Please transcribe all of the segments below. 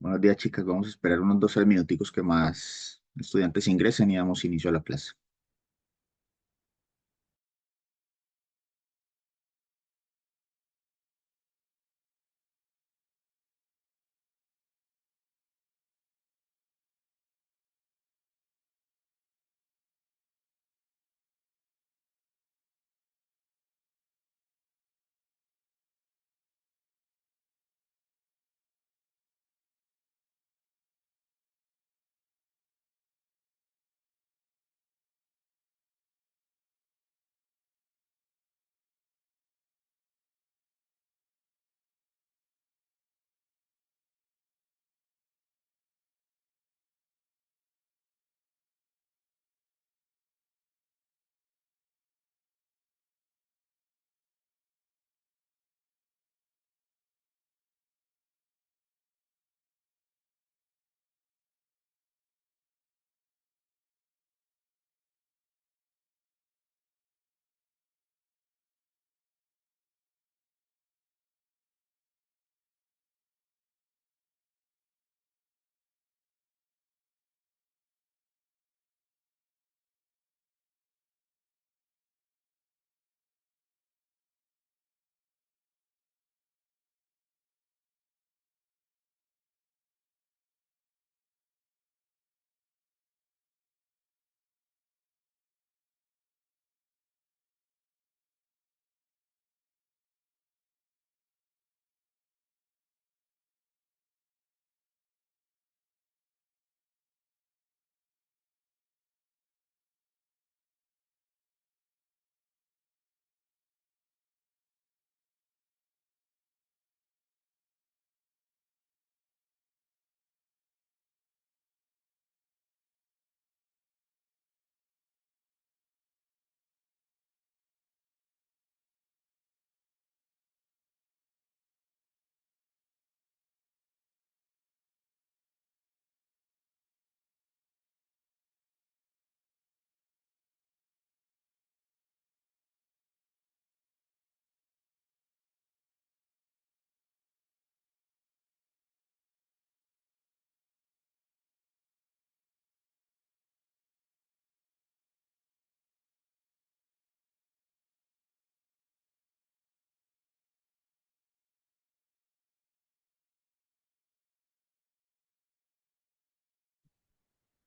Buenos días, chicas. Vamos a esperar unos 12 minuticos que más estudiantes ingresen y damos inicio a la clase.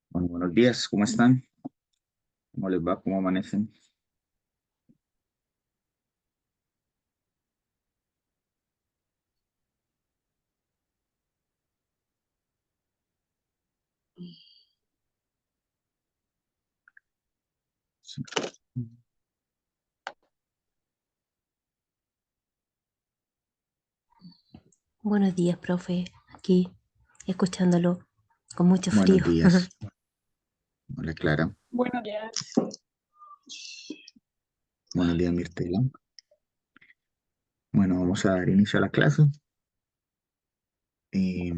Bueno, buenos días. ¿Cómo están? ¿Cómo les va? ¿Cómo amanecen? Sí. Buenos días, profe. Aquí, escuchándolo, con mucho Buenos frío. días. Hola, Clara. Buenos días. Buenos días, Mirtela. Bueno, vamos a dar inicio a la clase. Eh,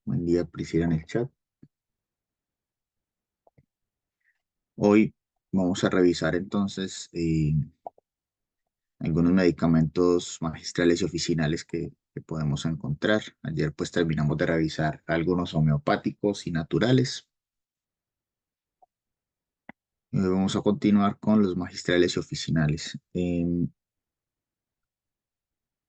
Buen día, Priscila en el chat. Hoy vamos a revisar entonces algunos medicamentos magistrales y oficinales que podemos encontrar. Ayer pues terminamos de revisar algunos homeopáticos y naturales. Vamos a continuar con los magistrales y oficinales.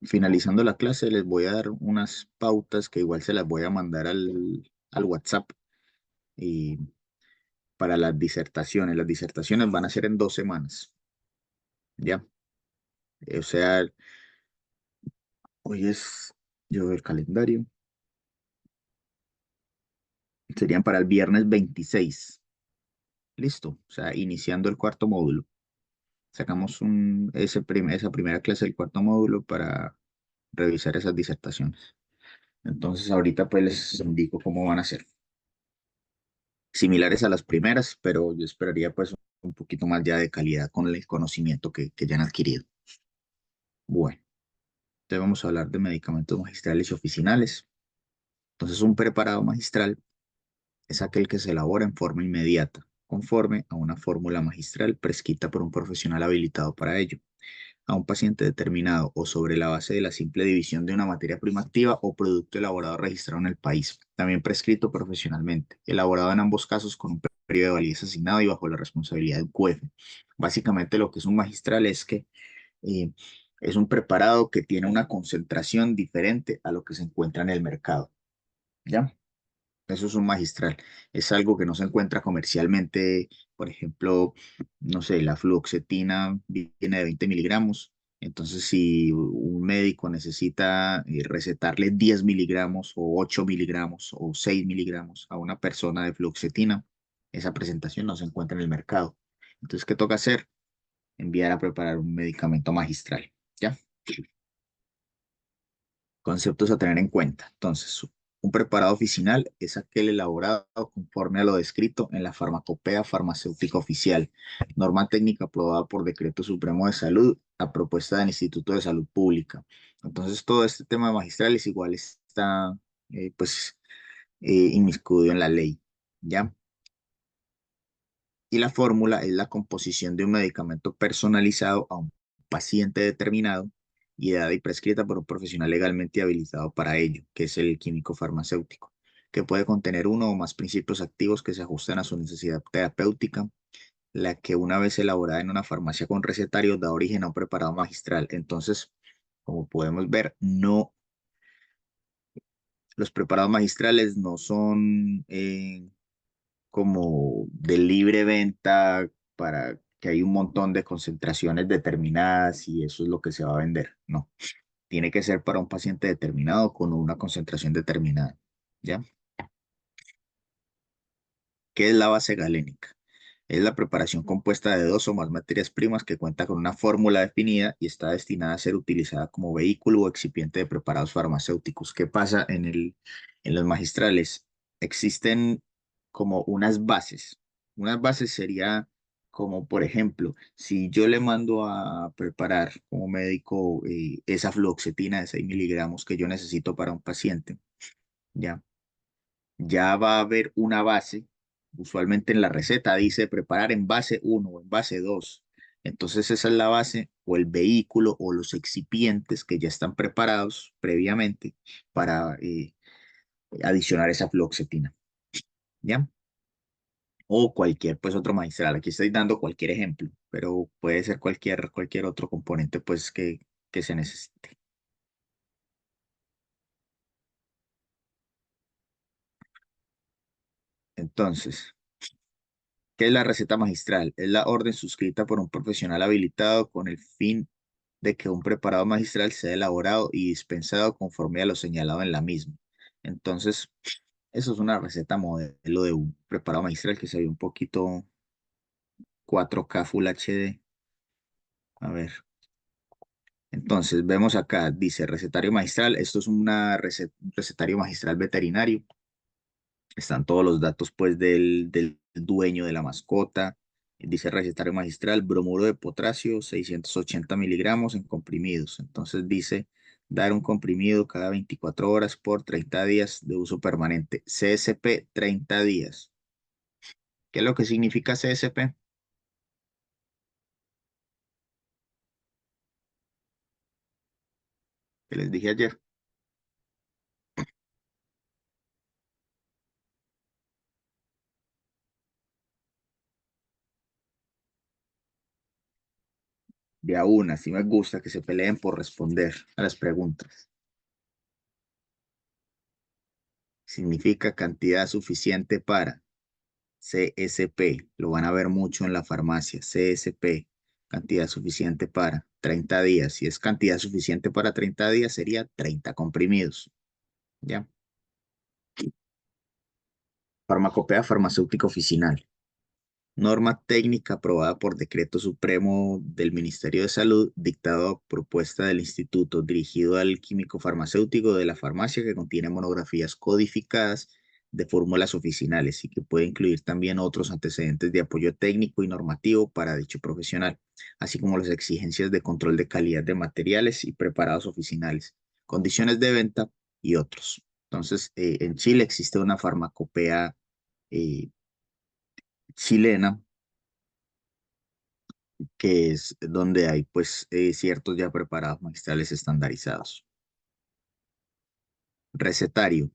Finalizando la clase, les voy a dar unas pautas que igual se las voy a mandar al WhatsApp y para las disertaciones. Las disertaciones van a ser en 2 semanas, ¿ya? O sea, hoy es, yo veo el calendario, serían para el viernes 26. Listo, o sea, iniciando el cuarto módulo. Sacamos esa primera clase del cuarto módulo para revisar esas disertaciones. Entonces ahorita pues les indico cómo van a ser. Similares a las primeras, pero yo esperaría pues un poquito más ya de calidad con el conocimiento que ya han adquirido. Bueno, entonces vamos a hablar de medicamentos magistrales y oficinales. Entonces un preparado magistral es aquel que se elabora en forma inmediata, conforme a una fórmula magistral prescrita por un profesional habilitado para ello, a un paciente determinado o sobre la base de la simple división de una materia prima activa o producto elaborado registrado en el país, también prescrito profesionalmente, elaborado en ambos casos con un periodo de validez asignado y bajo la responsabilidad del QF. Básicamente lo que es un magistral es que eh, es un preparado que tiene una concentración diferente a lo que se encuentra en el mercado, ¿ya? Eso es un magistral. Es algo que no se encuentra comercialmente. Por ejemplo, no sé, la fluoxetina viene de 20 miligramos. Entonces, si un médico necesita recetarle 10 miligramos o 8 miligramos o 6 miligramos a una persona de fluoxetina, esa presentación no se encuentra en el mercado. Entonces, ¿qué toca hacer? Enviar a preparar un medicamento magistral. ¿Ya? Conceptos a tener en cuenta. Entonces, un preparado oficinal es aquel elaborado conforme a lo descrito en la farmacopea farmacéutica oficial, norma técnica aprobada por Decreto Supremo de Salud a propuesta del Instituto de Salud Pública. Entonces, todo este tema de magistrales igual está, pues, inmiscuido en la ley, ¿ya? Y la fórmula es la composición de un medicamento personalizado a un paciente determinado y dada y prescrita por un profesional legalmente habilitado para ello, que es el químico farmacéutico, que puede contener uno o más principios activos que se ajustan a su necesidad terapéutica, la que una vez elaborada en una farmacia con recetario da origen a un preparado magistral. Entonces, como podemos ver, no, los preparados magistrales no son como de libre venta para que hay un montón de concentraciones determinadas y eso es lo que se va a vender. No, tiene que ser para un paciente determinado con una concentración determinada. ¿Ya? ¿Qué es la base galénica? Es la preparación compuesta de dos o más materias primas que cuenta con una fórmula definida y está destinada a ser utilizada como vehículo o excipiente de preparados farmacéuticos. ¿Qué pasa en los magistrales? Existen como unas bases. Unas bases sería como, por ejemplo, si yo le mando a preparar como médico esa fluoxetina de 6 miligramos que yo necesito para un paciente, ¿ya? Ya va a haber una base. Usualmente en la receta dice preparar en base uno o en base 2. Entonces esa es la base o el vehículo o los excipientes que ya están preparados previamente para adicionar esa fluoxetina, ¿ya? O cualquier pues otro magistral. Aquí estoy dando cualquier ejemplo, pero puede ser cualquier otro componente pues que se necesite. Entonces, ¿qué es la receta magistral? Es la orden suscrita por un profesional habilitado con el fin de que un preparado magistral sea elaborado y dispensado conforme a lo señalado en la misma. Entonces, eso es una receta modelo de un preparado magistral que se ve un poquito 4K Full HD. A ver, entonces vemos acá, dice recetario magistral. Esto es un recetario magistral veterinario. Están todos los datos pues del dueño de la mascota. Dice recetario magistral, bromuro de potasio, 680 miligramos en comprimidos. Entonces dice dar un comprimido cada 24 horas por 30 días de uso permanente. CSP 30 días. ¿Qué es lo que significa CSP? Que les dije ayer. De a una, sí me gusta que se peleen por responder a las preguntas. Significa cantidad suficiente para CSP, lo van a ver mucho en la farmacia, CSP, cantidad suficiente para 30 días. Si es cantidad suficiente para 30 días, sería 30 comprimidos. ¿Ya? Farmacopea farmacéutica oficinal. Norma técnica aprobada por Decreto Supremo del Ministerio de Salud, dictado a propuesta del Instituto, dirigido al químico farmacéutico de la farmacia, que contiene monografías codificadas de fórmulas oficinales y que puede incluir también otros antecedentes de apoyo técnico y normativo para dicho profesional, así como las exigencias de control de calidad de materiales y preparados oficinales, condiciones de venta y otros. Entonces, en Chile existe una farmacopea eh, chilena que es donde hay pues ciertos ya preparados magistrales estandarizados. Recetario.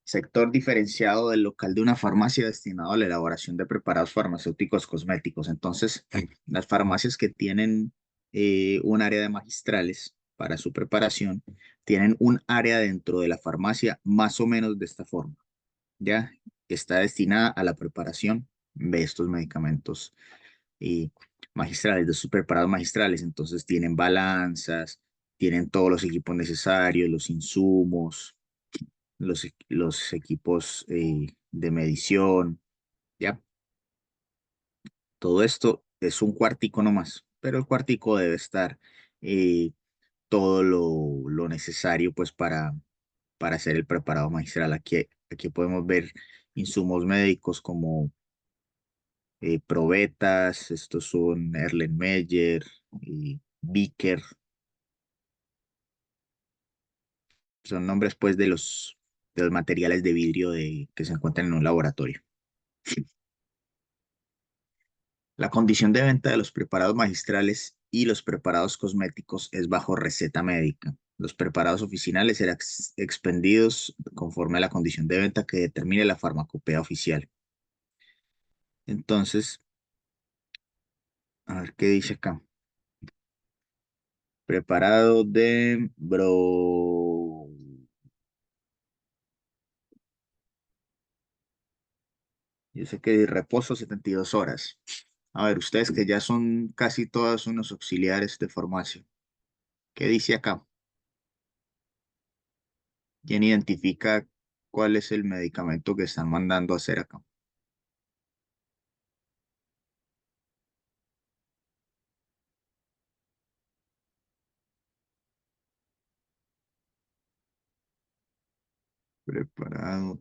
Sector diferenciado del local de una farmacia destinado a la elaboración de preparados farmacéuticos cosméticos. Entonces, las farmacias que tienen un área de magistrales para su preparación, tienen un área dentro de la farmacia más o menos de esta forma. Ya está destinada a la preparación de estos medicamentos y magistrales, de sus preparados magistrales. Entonces tienen balanzas, tienen todos los equipos necesarios, los insumos, los equipos de medición, ¿ya? Todo esto es un cuartico nomás, pero el cuartico debe estar eh, todo lo necesario pues para hacer el preparado magistral. Aquí podemos ver insumos médicos como probetas, estos son Erlenmeyer y Vicker, son nombres pues de los materiales de vidrio que se encuentran en un laboratorio. La condición de venta de los preparados magistrales y los preparados cosméticos es bajo receta médica. Los preparados oficinales serán expendidos conforme a la condición de venta que determine la farmacopea oficial. Entonces, a ver qué dice acá. Preparado de Yo sé que de reposo 72 horas. A ver, ustedes que ya son casi todos unos auxiliares de farmacia. ¿Qué dice acá? ¿Quién identifica cuál es el medicamento que están mandando a hacer acá? Preparado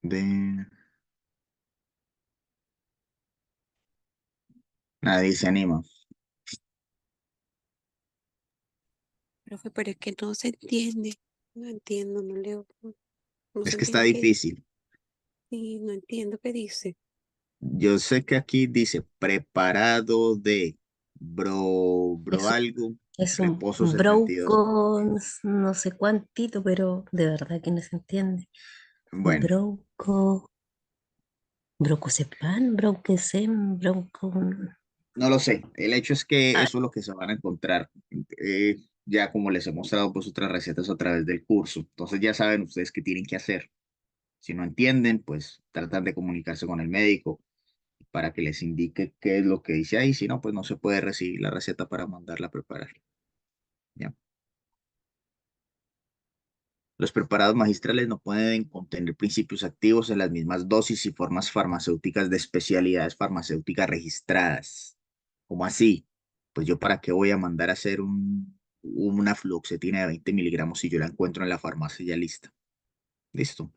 de... Nadie se anima. Profe, pero es que no se entiende. No entiendo, no leo, no Es se que está entiende qué dice. difícil. Sí, no entiendo qué dice. Yo sé que aquí dice preparado de bro Es, algo, es un reposo 72. broco, no sé cuántito, pero de verdad que no se entiende. Bueno, Broco, brocosepan, broquesem, broco. no lo sé. El hecho es que Ah, eso es lo que se van a encontrar. Ya como les he mostrado pues otras recetas a través del curso. Entonces ya saben ustedes qué tienen que hacer. Si no entienden, pues tratan de comunicarse con el médico para que les indique qué es lo que dice ahí. Si no, pues no se puede recibir la receta para mandarla a preparar. ¿Ya? Los preparados magistrales no pueden contener principios activos en las mismas dosis y formas farmacéuticas de especialidades farmacéuticas registradas. ¿Cómo así? Pues yo para qué voy a mandar a hacer una fluoxetina de 20 miligramos si yo la encuentro en la farmacia ya lista. Listo.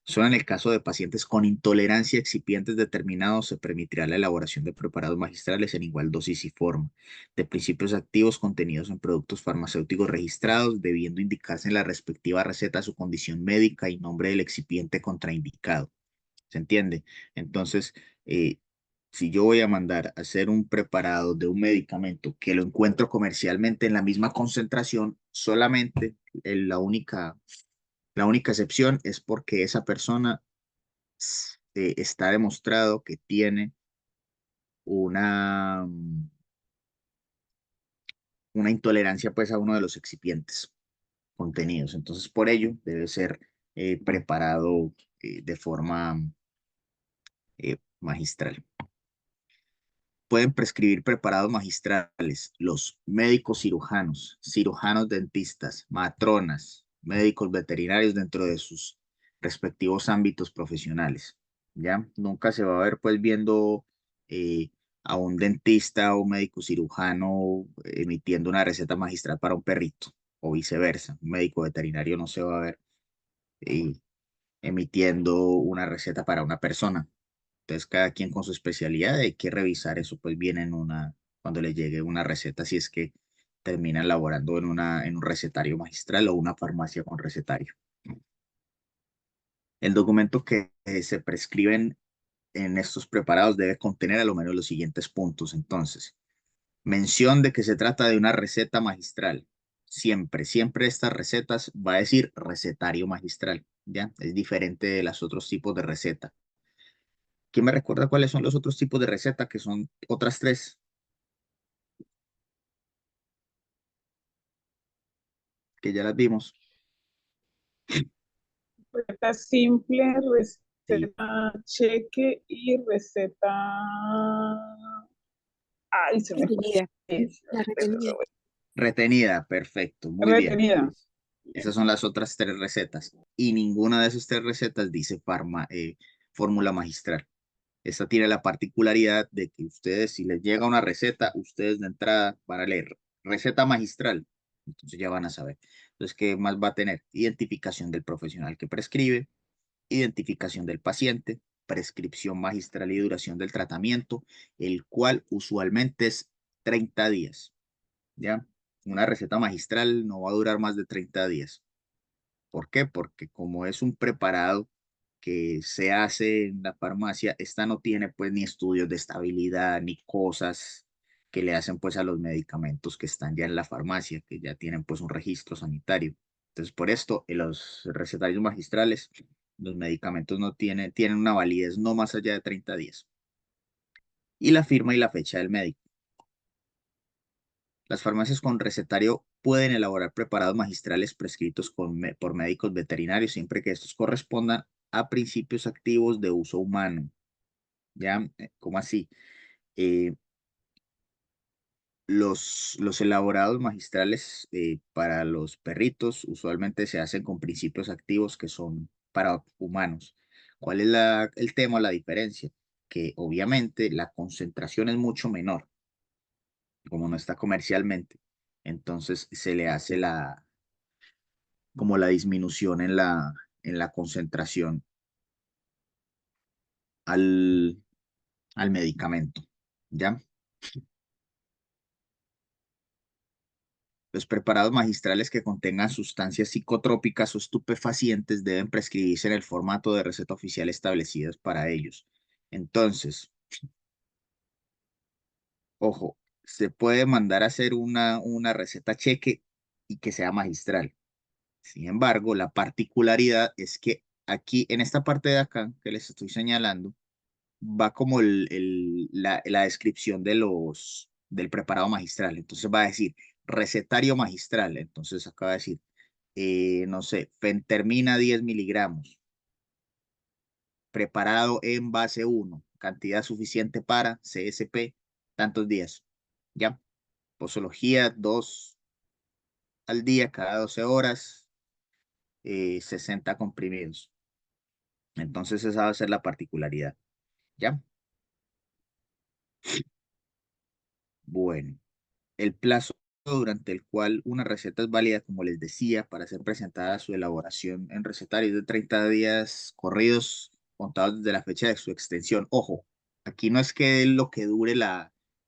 Solo en el caso de pacientes con intolerancia a excipientes determinados se permitirá la elaboración de preparados magistrales en igual dosis y forma de principios activos contenidos en productos farmacéuticos registrados, debiendo indicarse en la respectiva receta su condición médica y nombre del excipiente contraindicado. ¿Se entiende? Entonces, eh, si yo voy a mandar a hacer un preparado de un medicamento que lo encuentro comercialmente en la misma concentración, solamente la única excepción es porque esa persona está demostrado que tiene una, una intolerancia pues a uno de los excipientes contenidos. Entonces, por ello, debe ser preparado de forma magistral. Pueden prescribir preparados magistrales los médicos cirujanos, cirujanos dentistas, matronas, médicos veterinarios dentro de sus respectivos ámbitos profesionales. ¿Ya? Nunca se va a ver pues viendo eh, a un dentista o médico cirujano emitiendo una receta magistral para un perrito o viceversa. Un médico veterinario no se va a ver eh, emitiendo una receta para una persona. Entonces, cada quien con su especialidad, hay que revisar eso, pues bien cuando le llegue una receta, si es que termina elaborando en un recetario magistral o una farmacia con recetario. El documento que se prescriben en estos preparados debe contener a lo menos los siguientes puntos. Entonces, mención de que se trata de una receta magistral. Siempre, siempre estas recetas va a decir recetario magistral, ¿ya? Es diferente de los otros tipos de receta. ¿Quién me recuerda cuáles son los otros tipos de receta, que son otras tres, que ya las vimos? Receta simple, Sí, receta cheque y receta. Ay, se me fue. Retenida, la retenida. retenida, perfecto, muy bien. Retenida. Esas son las otras tres recetas. Y ninguna de esas tres recetas dice fórmula magistral. Esta tiene la particularidad de que ustedes, si les llega una receta, ustedes de entrada van a leer receta magistral. Entonces ya van a saber. Entonces, ¿qué más va a tener? Identificación del profesional que prescribe, identificación del paciente, prescripción magistral y duración del tratamiento, el cual usualmente es 30 días. ¿Ya? Una receta magistral no va a durar más de 30 días. ¿Por qué? Porque como es un preparado que se hace en la farmacia, esta no tiene pues ni estudios de estabilidad ni cosas que le hacen pues a los medicamentos que están ya en la farmacia, que ya tienen pues un registro sanitario. Entonces por esto en los recetarios magistrales los medicamentos no tienen una validez no más allá de 30 días. Y la firma y la fecha del médico. Las farmacias con recetario pueden elaborar preparados magistrales prescritos por médicos veterinarios siempre que estos correspondan a principios activos de uso humano. ¿Ya? ¿Cómo así? Eh, los elaborados magistrales para los perritos usualmente se hacen con principios activos que son para humanos. ¿Cuál es el tema o la diferencia? Que obviamente la concentración es mucho menor, como no está comercialmente. Entonces se le hace como la disminución en la concentración al, al medicamento. ¿Ya? Los preparados magistrales que contengan sustancias psicotrópicas o estupefacientes deben prescribirse en el formato de receta oficial establecidos para ellos. Entonces, ojo, se puede mandar a hacer una receta cheque y que sea magistral. Sin embargo, la particularidad es que aquí, en esta parte de acá que les estoy señalando, va como la descripción del preparado magistral. Entonces va a decir recetario magistral. Entonces acá va a decir, no sé, fentermina 10 miligramos, preparado en base 1, cantidad suficiente para CSP, tantos días. ¿Ya? Posología 2 al día, cada 12 horas, 60 comprimidos. Entonces esa va a ser la particularidad. ¿Ya? Bueno. El plazo durante el cual una receta es válida, como les decía, para ser presentada su elaboración en recetario es de 30 días corridos, contados desde la fecha de su extensión. Ojo, aquí no es que es lo que dure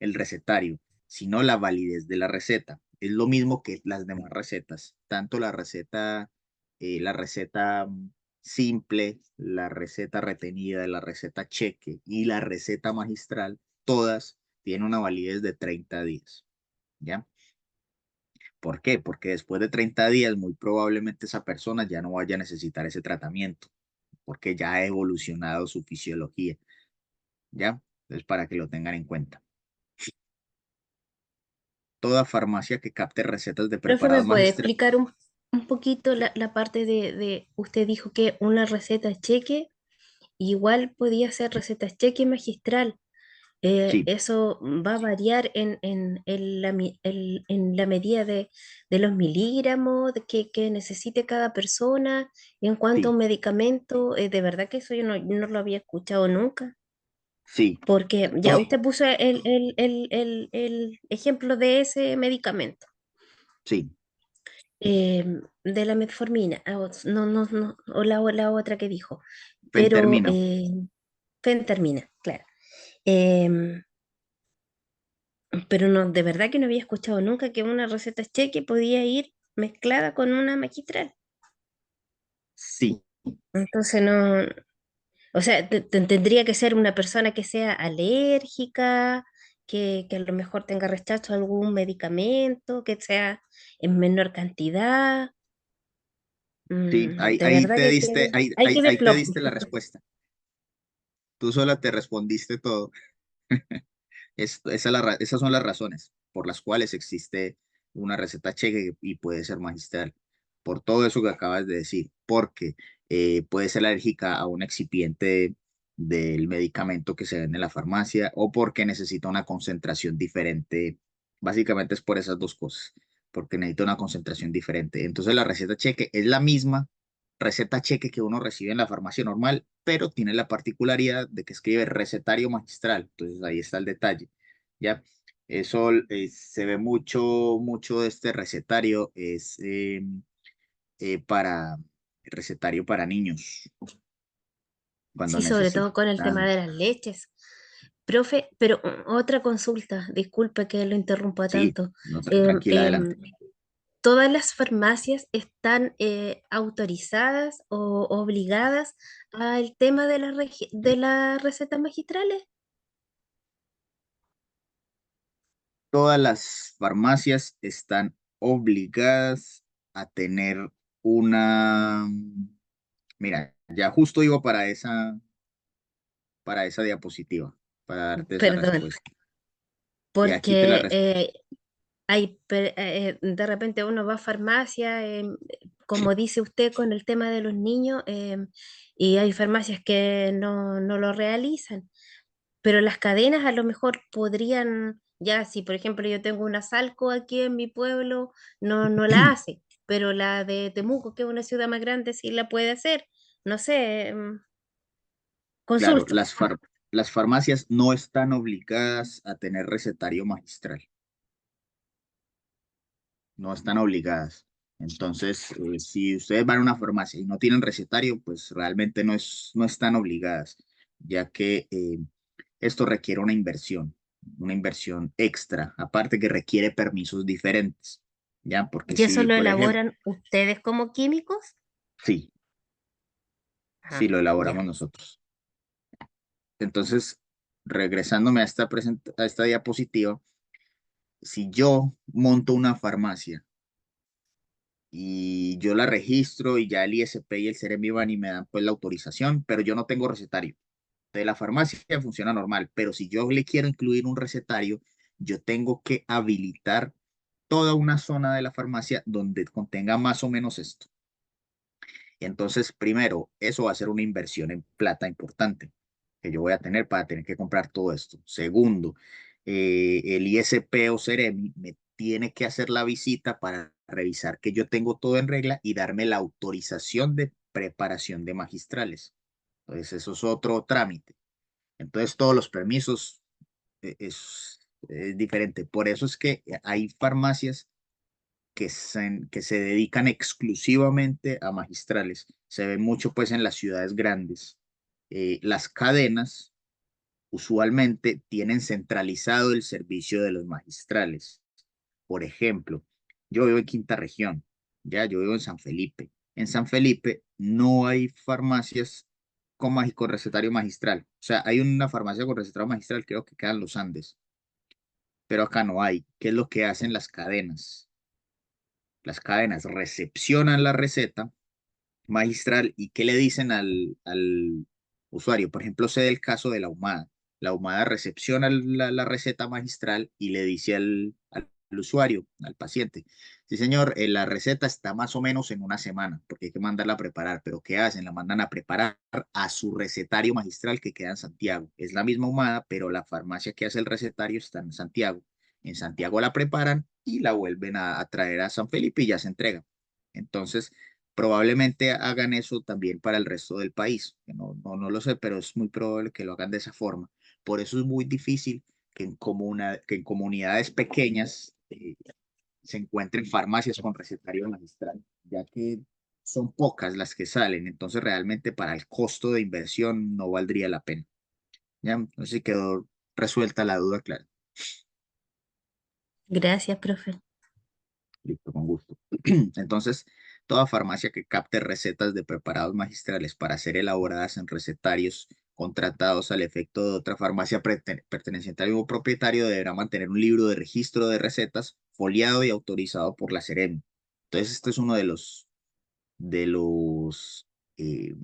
el recetario, sino la validez de la receta. Es lo mismo que las demás recetas, tanto la receta simple, la receta retenida, la receta cheque y la receta magistral, todas tienen una validez de 30 días. ¿Ya? ¿Por qué? Porque después de 30 días muy probablemente esa persona ya no vaya a necesitar ese tratamiento, porque ya ha evolucionado su fisiología, ¿ya? Entonces, para que lo tengan en cuenta. Toda farmacia que capte recetas de Profe, ¿me preparados puede magistrales. explicar un poquito la parte usted dijo que una receta cheque igual podía ser receta cheque magistral? Sí, Eso va a variar en la medida de los miligramos que necesite cada persona en cuanto a sí, un medicamento. De verdad que eso yo no lo había escuchado nunca, sí. porque ya To- usted puso el ejemplo de ese medicamento, sí, eh, de la metformina, no, o la otra que dijo, pero fentermina. fentermina, claro. Em, Pero no, de verdad que no había escuchado nunca que una receta cheque podía ir mezclada con una magistral. Sí, Entonces no, O sea, tendría que ser una persona que sea alérgica, que a lo mejor tenga rechazo a algún medicamento, que sea en menor cantidad. Sí, De verdad que hay que ahí te verlo. diste la respuesta. Tú sola te respondiste todo. Esas son las razones por las cuales existe una receta cheque y puede ser magistral. Por todo eso que acabas de decir, porque puede ser alérgica a un excipiente del medicamento que se vende en la farmacia o porque necesita una concentración diferente. Básicamente es por esas dos cosas, porque necesita una concentración diferente. Entonces la receta cheque es la misma receta cheque que uno recibe en la farmacia normal, pero tiene la particularidad de que escribe recetario magistral. Entonces ahí está el detalle. ¿Ya? Eso se ve mucho de este recetario, es para recetario para niños, cuando Sí, sobre todo con el tema necesitan. de las leches. Profe, pero otra consulta, disculpe que lo interrumpa Sí, tanto. no, Em, tranquila, adelante. em, ¿Todas las farmacias están autorizadas o obligadas al tema de de las recetas magistrales? Todas las farmacias están obligadas a tener una. Mira, ya justo iba para esa diapositiva, para darte esa Perdón, respuesta. Y aquí te la porque respondo. de repente uno va a farmacia, como dice usted, con el tema de los niños, y hay farmacias que no lo realizan. Pero las cadenas a lo mejor podrían, ya si por ejemplo yo tengo una Salco aquí en mi pueblo, no la hace, pero la de Temuco, que es una ciudad más grande, sí la puede hacer. No sé, Claro, consulto. las farmacias no están obligadas a tener recetario magistral, no están obligadas. Entonces, si ustedes van a una farmacia y no tienen recetario, pues realmente no están obligadas, ya que esto requiere una inversión extra, aparte que requiere permisos diferentes, ¿ya? Porque ¿Y eso si, lo por ejemplo, elaboran ustedes como químicos? sí, sí Ah, lo elaboramos ya. nosotros. Entonces, regresándome a esta diapositiva, si yo monto una farmacia y yo la registro y ya el ISP y el Seremi van y me dan pues la autorización, pero yo no tengo recetario. De la farmacia funciona normal, pero si yo le quiero incluir un recetario, yo tengo que habilitar toda una zona de la farmacia donde contenga más o menos esto. Entonces, primero, eso va a ser una inversión en plata importante que yo voy a tener para tener que comprar todo esto. Segundo, el ISP o Seremi me tiene que hacer la visita para revisar que yo tengo todo en regla y darme la autorización de preparación de magistrales. Entonces, eso es otro trámite. Entonces, todos los permisos es diferente. Por eso es que hay farmacias que se dedican exclusivamente a magistrales. Se ve mucho pues en las ciudades grandes. Las cadenas usualmente tienen centralizado el servicio de los magistrales. Por ejemplo, yo vivo en Quinta Región, ya yo vivo en San Felipe. En San Felipe no hay farmacias con recetario magistral. O sea, hay una farmacia con recetario magistral, creo que quedan Los Andes, pero acá no hay. ¿Qué es lo que hacen las cadenas? Las cadenas recepcionan la receta magistral y qué le dicen al usuario. Por ejemplo, sé del caso de la Ahumada. La Ahumada recepciona la receta magistral y le dice al usuario, al paciente, sí señor, la receta está más o menos en una semana, porque hay que mandarla a preparar, pero ¿qué hacen? La mandan a preparar a su recetario magistral que queda en Santiago. Es la misma Ahumada, pero la farmacia que hace el recetario está en Santiago. En Santiago la preparan y la vuelven a traer a San Felipe y ya se entrega. Entonces, probablemente hagan eso también para el resto del país. Que no lo sé, pero es muy probable que lo hagan de esa forma. Por eso es muy difícil que en comunidades pequeñas se encuentren farmacias con recetario magistral, ya que son pocas las que salen. Entonces, realmente para el costo de inversión no valdría la pena. ¿Ya? Entonces quedó resuelta la duda, claro. Gracias, profe. Listo, con gusto. Entonces, Toda farmacia que capte recetas de preparados magistrales para ser elaboradas en recetarios contratados al efecto de otra farmacia perteneciente al mismo propietario deberá mantener un libro de registro de recetas foliado y autorizado por la Seremi. Entonces, este es uno de los eh,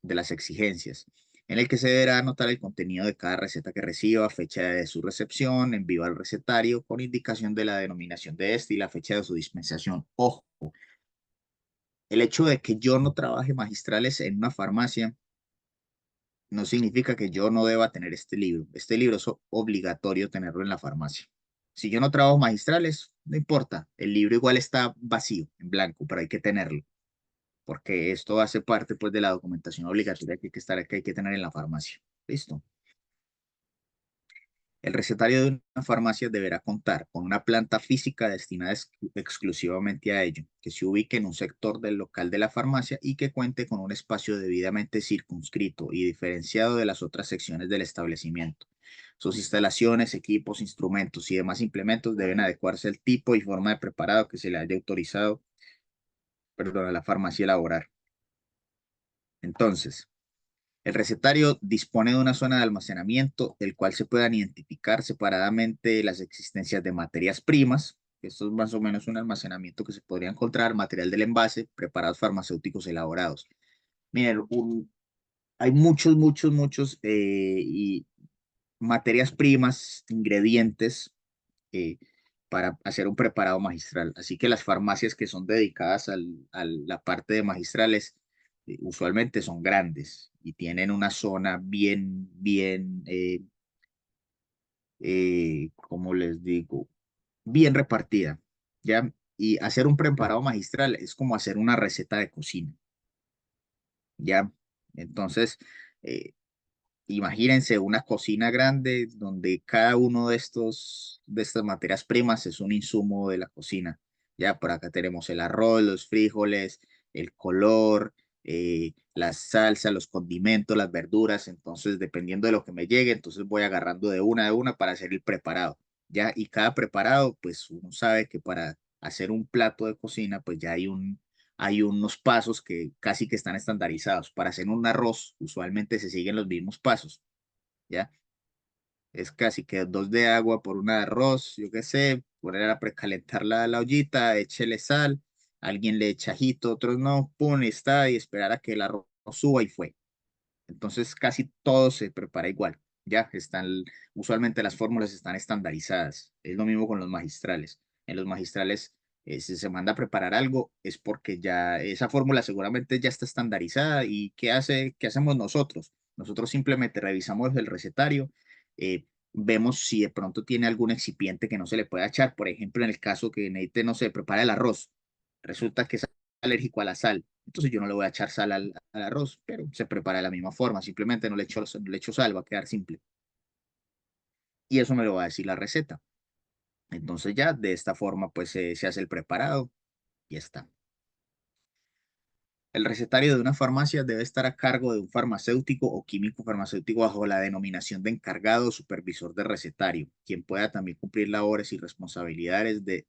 de las exigencias, en el que se deberá anotar el contenido de cada receta que reciba, fecha de su recepción, envío al recetario, con indicación de la denominación de este y la fecha de su dispensación. Ojo, el hecho de que yo no trabaje magistrales en una farmacia no significa que yo no deba tener este libro. Este libro es obligatorio tenerlo en la farmacia. Si yo no trabajo magistrales, no importa, el libro igual está vacío, en blanco, pero hay que tenerlo, porque esto hace parte pues de la documentación obligatoria que hay que estar, que hay que tener en la farmacia. ¿Listo? El recetario de una farmacia deberá contar con una planta física destinada exclusivamente a ello, que se ubique en un sector del local de la farmacia y que cuente con un espacio debidamente circunscrito y diferenciado de las otras secciones del establecimiento. Sus instalaciones, equipos, instrumentos y demás implementos deben adecuarse al tipo y forma de preparado que se le haya autorizado, a la farmacia elaborar. Entonces, el recetario dispone de una zona de almacenamiento, del cual se puedan identificar separadamente las existencias de materias primas. Esto es más o menos un almacenamiento que se podría encontrar, material del envase, preparados farmacéuticos elaborados. Miren, hay muchos y materias primas, ingredientes eh, para hacer un preparado magistral. Así que las farmacias que son dedicadas a la parte de magistrales usualmente son grandes y tienen una zona bien, como les digo, bien repartida, ¿ya? Y hacer un preparado magistral es como hacer una receta de cocina, ¿ya? Entonces, eh, imagínense una cocina grande donde cada uno de estas materias primas es un insumo de la cocina. Ya por acá tenemos el arroz, los frijoles, el color, la salsa, los condimentos, las verduras. Entonces, dependiendo de lo que me llegue, entonces voy agarrando de una para hacer el preparado. Ya, y cada preparado, pues uno sabe que para hacer un plato de cocina, pues ya hay unos pasos que casi que están estandarizados. Para hacer un arroz, usualmente se siguen los mismos pasos, ¿ya? Es casi que dos de agua por una de arroz, yo qué sé, poner a precalentar la ollita, échele sal, alguien le echa ajito, otros no, pum, y está, y esperar a que el arroz suba y fue. Entonces casi todo se prepara igual, ya están, usualmente las fórmulas están estandarizadas. Es lo mismo con los magistrales. En los magistrales, si se manda a preparar algo, es porque ya esa fórmula seguramente ya está estandarizada. ¿Y qué hacemos nosotros? Nosotros simplemente revisamos el recetario, vemos si de pronto tiene algún excipiente que no se le pueda echar. Por ejemplo, en el caso que necesite, no sé, prepara el arroz, resulta que es alérgico a la sal, entonces yo no le voy a echar sal al arroz, pero se prepara de la misma forma, simplemente no le echo sal, va a quedar simple. Y eso me lo va a decir la receta. Entonces ya de esta forma pues se hace el preparado y está. El recetario de una farmacia debe estar a cargo de un farmacéutico o químico farmacéutico bajo la denominación de encargado o supervisor de recetario, quien pueda también cumplir labores y responsabilidades de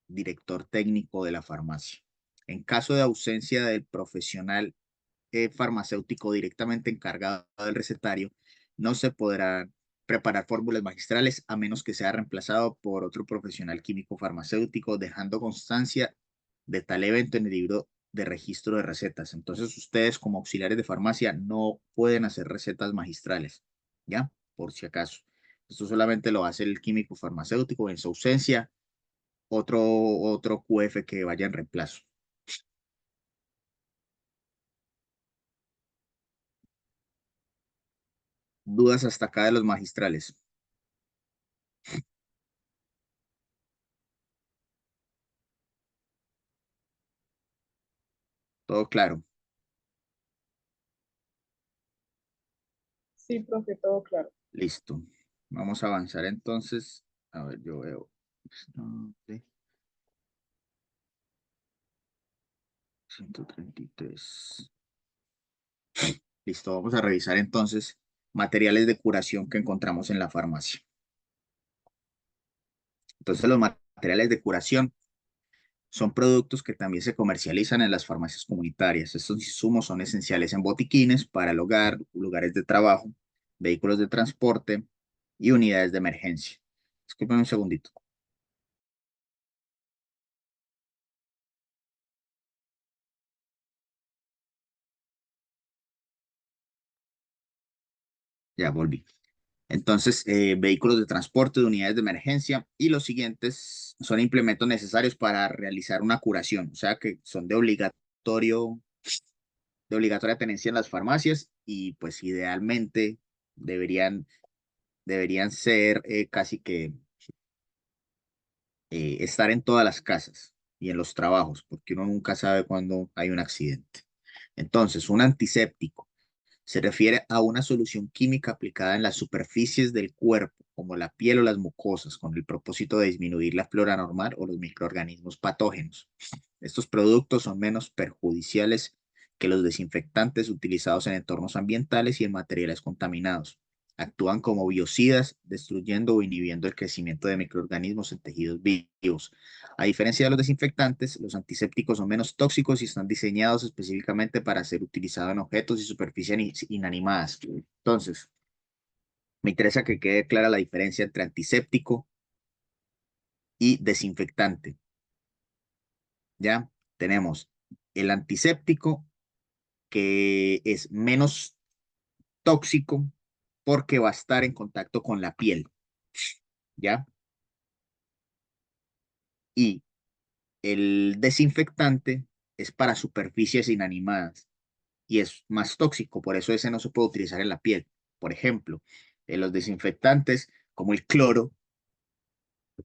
director técnico de la farmacia. En caso de ausencia del profesional farmacéutico directamente encargado del recetario, no se podrán preparar fórmulas magistrales a menos que sea reemplazado por otro profesional químico farmacéutico, dejando constancia de tal evento en el libro de registro de recetas. Entonces, ustedes como auxiliares de farmacia no pueden hacer recetas magistrales, ¿ya? Por si acaso. Esto solamente lo hace el químico farmacéutico en su ausencia, otro QF que vaya en reemplazo. Dudas hasta acá de los magistrales. Todo claro. Sí, profe, todo claro. Listo. Vamos a avanzar entonces. A ver, yo veo. No, sí, 133. Listo, vamos a revisar entonces materiales de curación que encontramos en la farmacia. Entonces, los materiales de curación son productos que también se comercializan en las farmacias comunitarias. Estos insumos son esenciales en botiquines para el hogar, lugares de trabajo, vehículos de transporte y unidades de emergencia. Disculpen un segundito. Ya volví. Entonces, vehículos de transporte, de unidades de emergencia y los siguientes son implementos necesarios para realizar una curación, o sea que son de obligatoria tenencia en las farmacias y pues idealmente deberían, deberían ser casi que estar en todas las casas y en los trabajos, porque uno nunca sabe cuándo hay un accidente. Entonces, un antiséptico se refiere a una solución química aplicada en las superficies del cuerpo, como la piel o las mucosas, con el propósito de disminuir la flora normal o los microorganismos patógenos. Estos productos son menos perjudiciales que los desinfectantes utilizados en entornos ambientales y en materiales contaminados. Actúan como biocidas, destruyendo o inhibiendo el crecimiento de microorganismos en tejidos vivos. A diferencia de los desinfectantes, los antisépticos son menos tóxicos y están diseñados específicamente para ser utilizados en objetos y superficies inanimadas. Entonces, me interesa que quede clara la diferencia entre antiséptico y desinfectante. ¿Ya? Tenemos el antiséptico que es menos tóxico porque va a estar en contacto con la piel. ¿Ya? Y el desinfectante es para superficies inanimadas y es más tóxico, por eso ese no se puede utilizar en la piel. Por ejemplo, en los desinfectantes, como el cloro,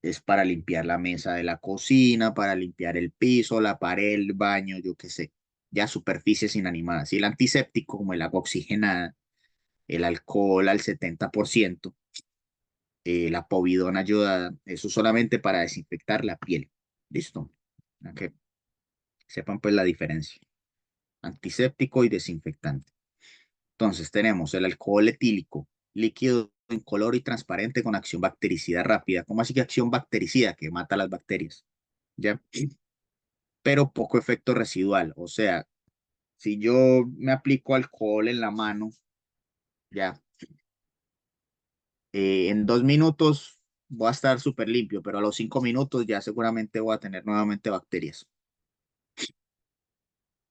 es para limpiar la mesa de la cocina, para limpiar el piso, la pared, el baño, yo qué sé, ya superficies inanimadas. Y el antiséptico, como el agua oxigenada, el alcohol al 70%, la povidona ayudada, eso solamente para desinfectar la piel. ¿Listo? Para que sepan pues la diferencia. Antiséptico y desinfectante. Entonces tenemos el alcohol etílico, líquido incoloro y transparente con acción bactericida rápida. ¿Cómo así que acción bactericida? Que mata las bacterias, ¿ya? Pero poco efecto residual. O sea, si yo me aplico alcohol en la mano, ya, en 2 minutos voy a estar súper limpio, pero a los 5 minutos ya seguramente voy a tener nuevamente bacterias,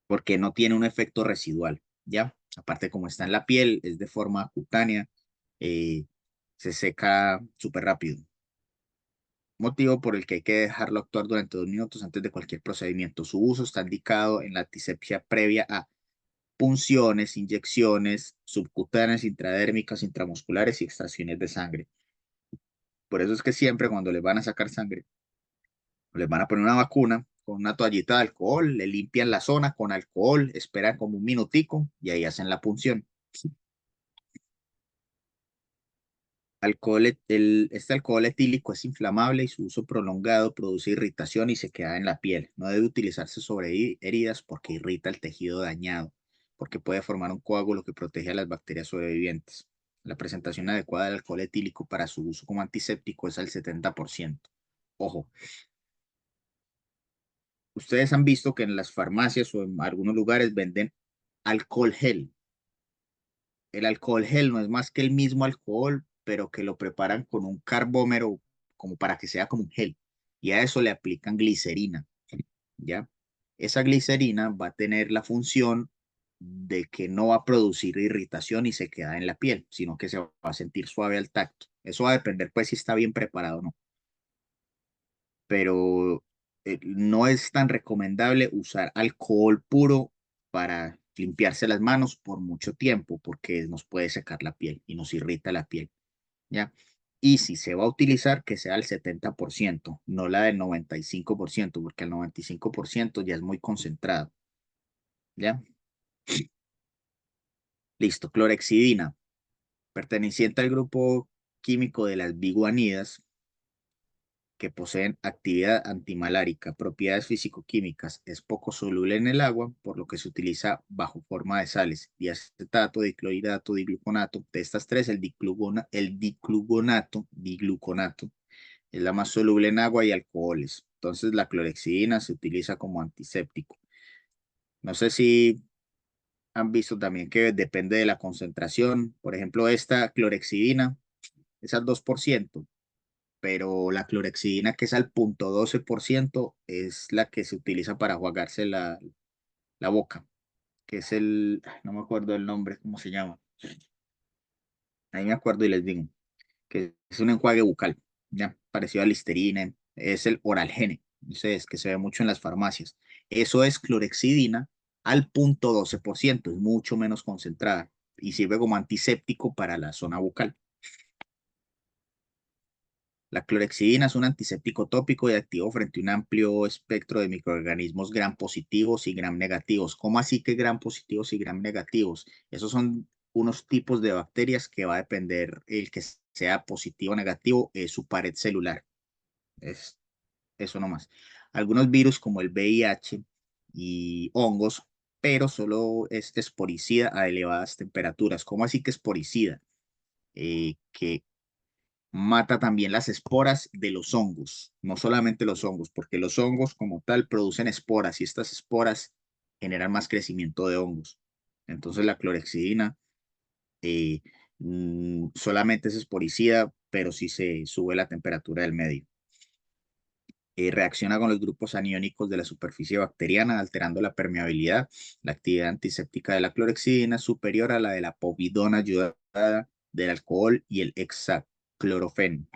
porque no tiene un efecto residual, ¿ya? Aparte, como está en la piel, es de forma cutánea, eh, se seca súper rápido. Motivo por el que hay que dejarlo actuar durante 2 minutos antes de cualquier procedimiento. Su uso está indicado en la antisepsia previa a punciones, inyecciones subcutáneas, intradérmicas, intramusculares y extracciones de sangre. Por eso es que siempre cuando les van a sacar sangre, les van a poner una vacuna con una toallita de alcohol, le limpian la zona con alcohol, esperan como un minutico y ahí hacen la punción. Este alcohol etílico es inflamable y su uso prolongado produce irritación y se queda en la piel. No debe utilizarse sobre heridas porque irrita el tejido dañado, porque puede formar un coágulo que protege a las bacterias sobrevivientes. La presentación adecuada del alcohol etílico para su uso como antiséptico es al 70%. Ojo, ustedes han visto que en las farmacias o en algunos lugares venden alcohol gel. El alcohol gel no es más que el mismo alcohol, pero que lo preparan con un carbómero como para que sea como un gel. Y a eso le aplican glicerina, ¿ya? Esa glicerina va a tener la función de que no va a producir irritación y se queda en la piel, sino que se va a sentir suave al tacto. Eso va a depender, pues, si está bien preparado o no. Pero no es tan recomendable usar alcohol puro para limpiarse las manos por mucho tiempo porque nos puede secar la piel y nos irrita la piel, ¿ya? Y si se va a utilizar, que sea el 70%, no la del 95%, porque el 95% ya es muy concentrado, ¿ya? Listo, clorexidina, perteneciente al grupo químico de las biguanidas, que poseen actividad antimalárica, propiedades físico-químicas, es poco soluble en el agua, por lo que se utiliza bajo forma de sales, diacetato, diclorhidrato, digluconato. De estas tres, el diclugonato, digluconato, es la más soluble en agua y alcoholes. Entonces la clorexidina se utiliza como antiséptico. No sé si han visto también que depende de la concentración. Por ejemplo, esta clorexidina es al 2%, pero la clorexidina que es al 0,12% es la que se utiliza para jugarse la boca, que es no me acuerdo el nombre, ¿cómo se llama? Ahí me acuerdo y les digo, que es un enjuague bucal, ya, parecido a Listerine, es el Oralgene, es que se ve mucho en las farmacias. Eso es clorexidina al 0,12%, es mucho menos concentrada y sirve como antiséptico para la zona bucal. La clorexidina es un antiséptico tópico y activo frente a un amplio espectro de microorganismos gram positivos y gram negativos. ¿Cómo así que gram positivos y gram negativos? Esos son unos tipos de bacterias que va a depender el que sea positivo o negativo, es su pared celular. Es eso nomás. Algunos virus como el VIH y hongos, pero solo es esporicida a elevadas temperaturas. ¿Cómo así que esporicida? Que mata también las esporas de los hongos, no solamente los hongos, porque los hongos como tal producen esporas y estas esporas generan más crecimiento de hongos. Entonces la clorexidina eh, solamente es esporicida, pero sí se sube la temperatura del medio. Reacciona con los grupos aniónicos de la superficie bacteriana, alterando la permeabilidad. La actividad antiséptica de la clorexidina es superior a la de la povidona ayudada del alcohol y el hexaclorofeno.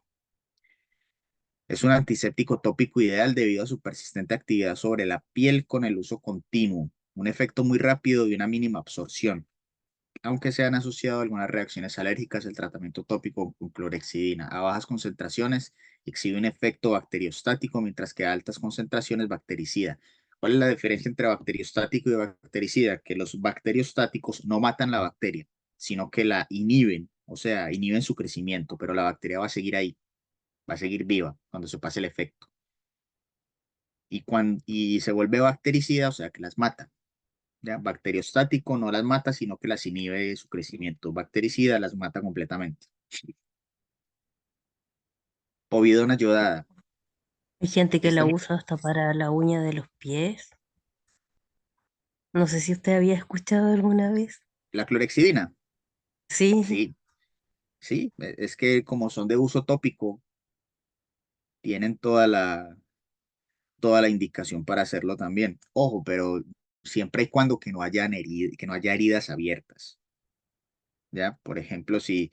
Es un antiséptico tópico ideal debido a su persistente actividad sobre la piel con el uso continuo, un efecto muy rápido y una mínima absorción. Aunque se han asociado algunas reacciones alérgicas, el tratamiento tópico con clorexidina a bajas concentraciones exhibe un efecto bacteriostático, mientras que a altas concentraciones bactericida. ¿Cuál es la diferencia entre bacteriostático y bactericida? Que los bacteriostáticos no matan la bacteria, sino que la inhiben, o sea, inhiben su crecimiento, pero la bacteria va a seguir ahí, va a seguir viva cuando se pase el efecto. Y se vuelve bactericida, o sea, que las mata. ¿Ya? Bacteriostático no las mata, sino que las inhibe su crecimiento. Bactericida las mata completamente. Povidona yodada. Hay gente que Esta, la usa hasta para la uña de los pies. No sé si usted había escuchado alguna vez. la clorexidina, Sí, sí, sí, es que como son de uso tópico, tienen toda la indicación para hacerlo también. Ojo, pero siempre y cuando que no que no haya heridas abiertas. ¿Ya? Por ejemplo, si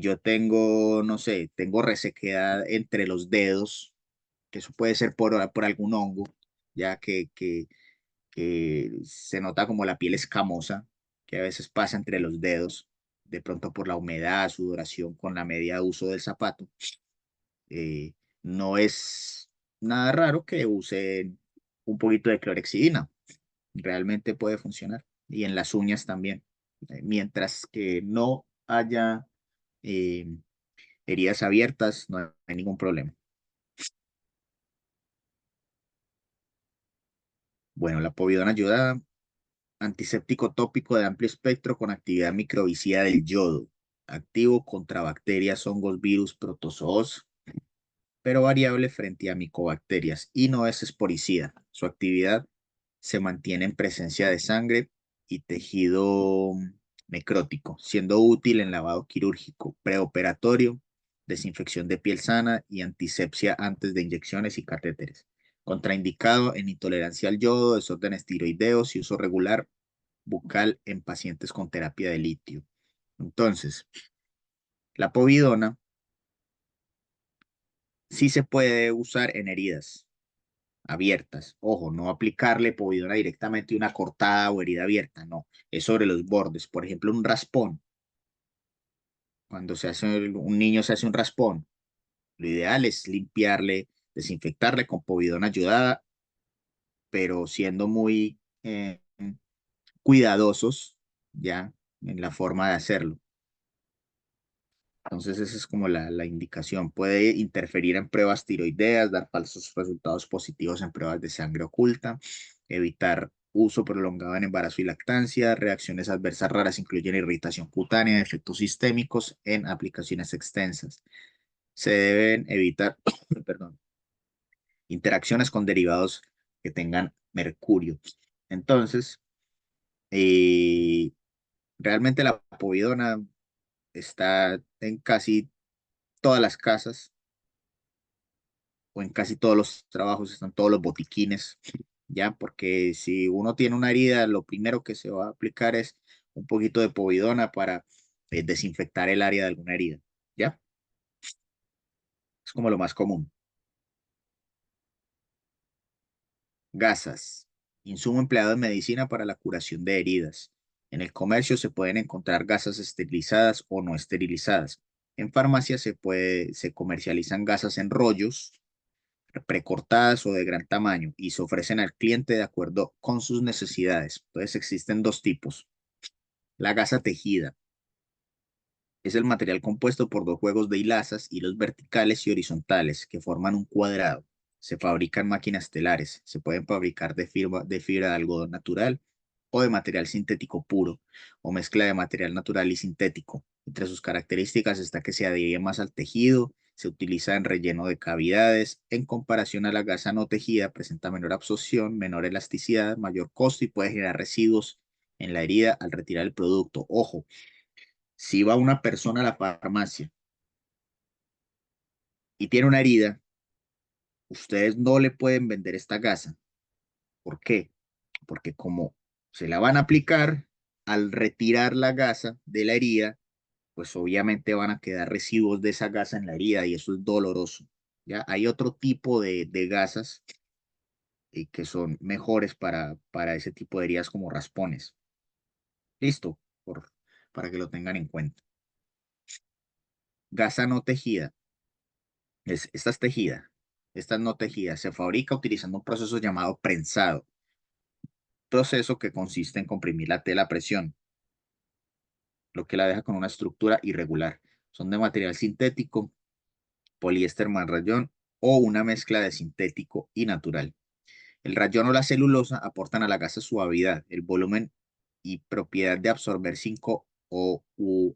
yo tengo, no sé, tengo resequedad entre los dedos, que eso puede ser por algún hongo, ya que se nota como la piel escamosa, que a veces pasa entre los dedos, de pronto por la humedad, sudoración con la media uso del zapato. No es nada raro que usen un poquito de clorexidina, realmente puede funcionar. Y en las uñas también. Mientras que no haya eh, heridas abiertas, no hay ningún problema. Bueno, la povidona ayuda, antiséptico tópico de amplio espectro con actividad microbicida del yodo, activo contra bacterias, hongos, virus, protozoos, pero variable frente a micobacterias y no es esporicida. Su actividad se mantiene en presencia de sangre y tejido necrótico, siendo útil en lavado quirúrgico, preoperatorio, desinfección de piel sana y antisepsia antes de inyecciones y catéteres. Contraindicado en intolerancia al yodo, desórdenes tiroideos y uso regular bucal en pacientes con terapia de litio. Entonces, la povidona sí se puede usar en heridas abiertas. Ojo, no aplicarle povidona directamente a una cortada o herida abierta, no. Es sobre los bordes. Por ejemplo, un raspón. Cuando un niño se hace un raspón, lo ideal es limpiarle, desinfectarle con povidona ayudada, pero siendo muy cuidadosos ya en la forma de hacerlo. Entonces, esa es como la indicación. Puede interferir en pruebas tiroideas, dar falsos resultados positivos en pruebas de sangre oculta, evitar uso prolongado en embarazo y lactancia. Reacciones adversas raras incluyen irritación cutánea, efectos sistémicos en aplicaciones extensas. Se deben evitar, perdón, interacciones con derivados que tengan mercurio. Entonces, eh, realmente la povidona está en casi todas las casas o en casi todos los trabajos, están todos los botiquines, ¿ya? Porque si uno tiene una herida, lo primero que se va a aplicar es un poquito de povidona para desinfectar el área de alguna herida, ¿ya? Es como lo más común. Gasas, insumo empleado en medicina para la curación de heridas. En el comercio se pueden encontrar gasas esterilizadas o no esterilizadas. En farmacia se comercializan gasas en rollos, precortadas o de gran tamaño y se ofrecen al cliente de acuerdo con sus necesidades. Entonces existen dos tipos. La gasa tejida es el material compuesto por dos juegos de hilazas, hilos verticales y horizontales que forman un cuadrado. Se fabrican máquinas telares. Se pueden fabricar de fibra de algodón natural o de material sintético puro o mezcla de material natural y sintético. Entre sus características está que se adhiere más al tejido, se utiliza en relleno de cavidades. En comparación a la gasa no tejida, presenta menor absorción, menor elasticidad, mayor costo y puede generar residuos en la herida al retirar el producto. Ojo, si va una persona a la farmacia y tiene una herida, ustedes no le pueden vender esta gasa. ¿Por qué? Porque como se la van a aplicar, al retirar la gasa de la herida, pues obviamente van a quedar residuos de esa gasa en la herida y eso es doloroso. ¿Ya? Hay otro tipo de gasas que son mejores para ese tipo de heridas como raspones. Listo, para que lo tengan en cuenta. Gasa no tejida. Esta es tejida, esta es no tejida. Se fabrica utilizando un proceso llamado prensado, proceso que consiste en comprimir la tela a presión, lo que la deja con una estructura irregular. Son de material sintético, poliéster más rayón o una mezcla de sintético y natural. El rayón o la celulosa aportan a la gasa suavidad, el volumen y propiedad de absorber 5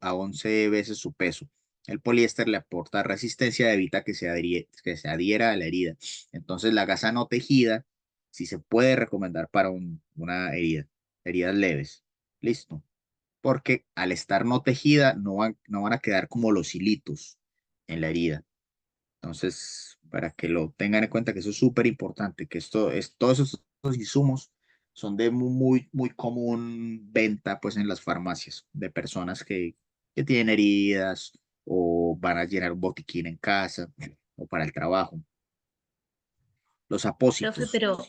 a 11 veces su peso. El poliéster le aporta resistencia, evita que se adhiera a la herida. Entonces, la gasa no tejida sí se puede recomendar para una herida, heridas leves. Listo. Porque al estar no tejida, no van a quedar como los hilitos en la herida. Entonces, para que lo tengan en cuenta que eso es súper importante, que todos esos insumos son de muy común venta pues en las farmacias de personas que tienen heridas o van a llenar un botiquín en casa o para el trabajo. Los Profe, apósitos, pero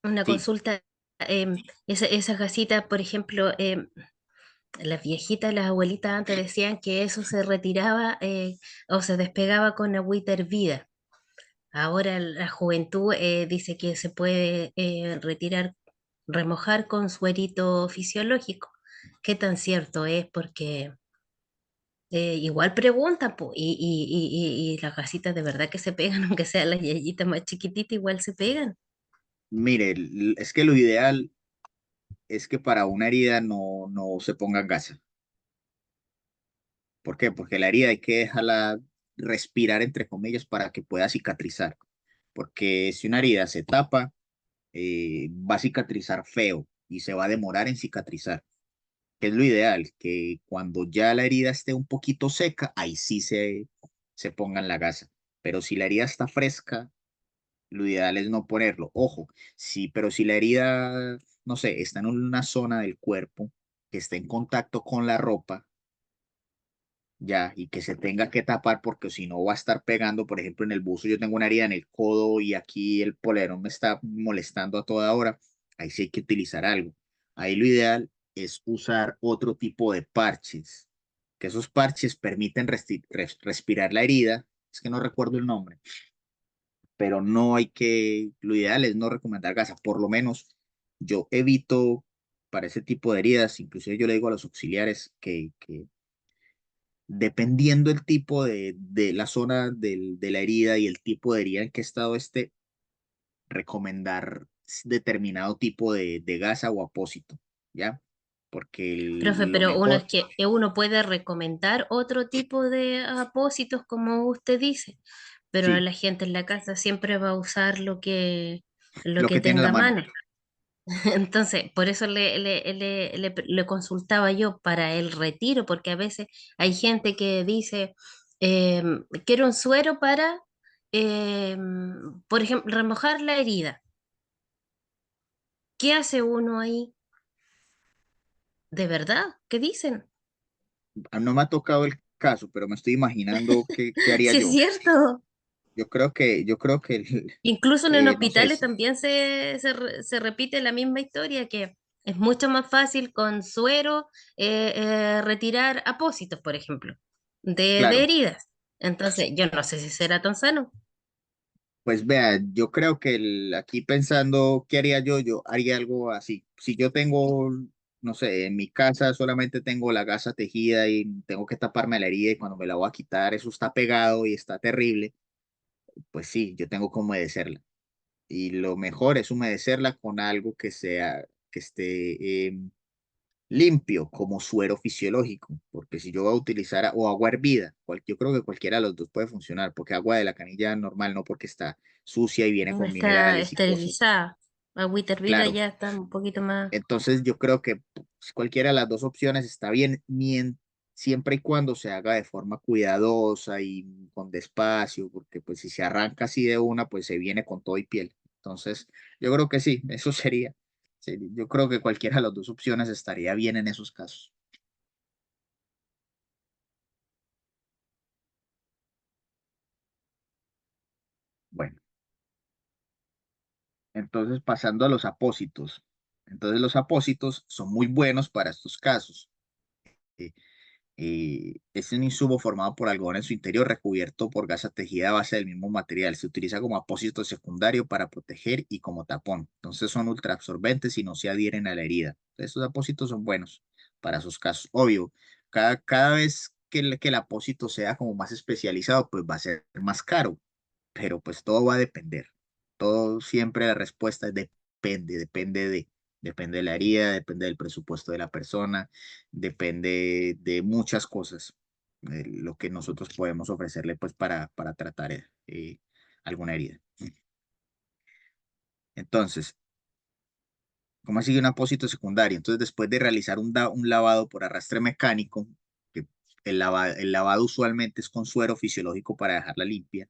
una sí, consulta, esas gasitas, por ejemplo, las viejitas, las abuelitas antes decían que eso se retiraba o se despegaba con agüita hervida. Ahora la juventud dice que se puede retirar, remojar con suerito fisiológico. ¿Qué tan cierto es? Porque igual preguntan, po, y las gasitas de verdad que se pegan, aunque sean las yayitas más chiquititas, igual se pegan. mire, es que lo ideal es que para una herida no se ponga gasa. ¿Por qué? Porque la herida hay que dejarla respirar, entre comillas, para que pueda cicatrizar. Porque si una herida se tapa, va a cicatrizar feo y se va a demorar en cicatrizar, que es lo ideal, que cuando ya la herida esté un poquito seca, ahí sí se pongan la gasa. Pero si la herida está fresca, lo ideal es no ponerlo. Ojo, sí, pero si la herida, no sé, está en una zona del cuerpo que está en contacto con la ropa, ya, y que se tenga que tapar porque si no va a estar pegando, por ejemplo, en el buzo yo tengo una herida en el codo y aquí el polerón me está molestando a toda hora, ahí sí hay que utilizar algo. Ahí lo ideal es usar otro tipo de parches, que esos parches permiten respirar la herida, es que no recuerdo el nombre, pero no hay lo ideal es no recomendar gasa, por lo menos yo evito para ese tipo de heridas, inclusive yo le digo a los auxiliares que dependiendo el tipo de la zona de la herida y el tipo de herida en que estado esté, recomendar determinado tipo de gasa o apósito, ¿ya? Porque Profe, lo pero uno es mejor, que uno puede recomendar otro tipo de apósitos, como usted dice, pero Sí, la gente en la casa siempre va a usar lo lo que que tiene en tenga la a mano. mano. Entonces, por eso le consultaba yo para el retiro, porque a veces hay gente que dice, quiero un suero para, por ejemplo, remojar la herida. ¿Qué hace uno ahí? ¿De verdad? ¿Qué dicen? No me ha tocado el caso, pero me estoy imaginando qué haría Sí, es yo. cierto. Yo creo que, Incluso en no sé, hospitales también se repite la misma historia, que es mucho más fácil con suero retirar apósitos, por ejemplo, de claro, heridas. Entonces, yo no sé si será tan sano. pues vea, yo creo que aquí pensando, ¿qué haría yo? Yo haría algo así. Si yo tengo, no sé, en mi casa solamente tengo la gasa tejida y tengo que taparme la herida y cuando me la voy a quitar, eso está pegado y está terrible, pues sí, yo tengo que humedecerla. Y lo mejor es humedecerla con algo que esté limpio, como suero fisiológico, porque si yo voy a utilizar o agua hervida, yo creo que cualquiera de los dos puede funcionar, porque agua de la canilla normal no, porque está sucia y viene No con está minerales y cosas. esterilizada. Agüita hervida Claro, ya está un poquito más. entonces yo creo que pues, cualquiera de las dos opciones está bien, siempre y cuando se haga de forma cuidadosa y con despacio, porque pues si se arranca así de una, pues se viene con todo y piel. Entonces, yo creo que sí, eso sería. Sí, yo creo que cualquiera de las dos opciones estaría bien en esos casos. Bueno, entonces pasando a los apósitos. Entonces los apósitos son muy buenos para estos casos. Eh, es un insumo formado por algodón en su interior recubierto por gasa tejida a base del mismo material. Se utiliza como apósito secundario para proteger y como tapón. Entonces son ultraabsorbentes y no se adhieren a la herida. Estos apósitos son buenos para sus casos. Obvio, cada vez que el apósito sea como más especializado, pues va a ser más caro, pero pues todo va a depender. Todo siempre la respuesta es depende de la herida, depende del presupuesto de la persona, depende de muchas cosas, lo que nosotros podemos ofrecerle pues para tratar alguna herida. Entonces, ¿cómo sigue un apósito secundario? Entonces, después de realizar un lavado por arrastre mecánico, que el lavado usualmente es con suero fisiológico para dejarla limpia,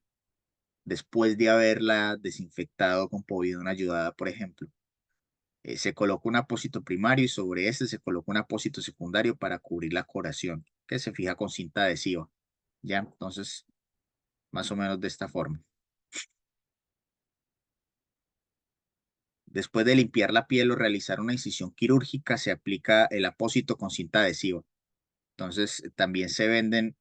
después de haberla desinfectado con povidona ayudada, por ejemplo, se coloca un apósito primario y sobre este se coloca un apósito secundario para cubrir la coración, que se fija con cinta adhesiva. Ya, entonces, más o menos de esta forma. Después de limpiar la piel o realizar una incisión quirúrgica, se aplica el apósito con cinta adhesiva. Entonces, también se venden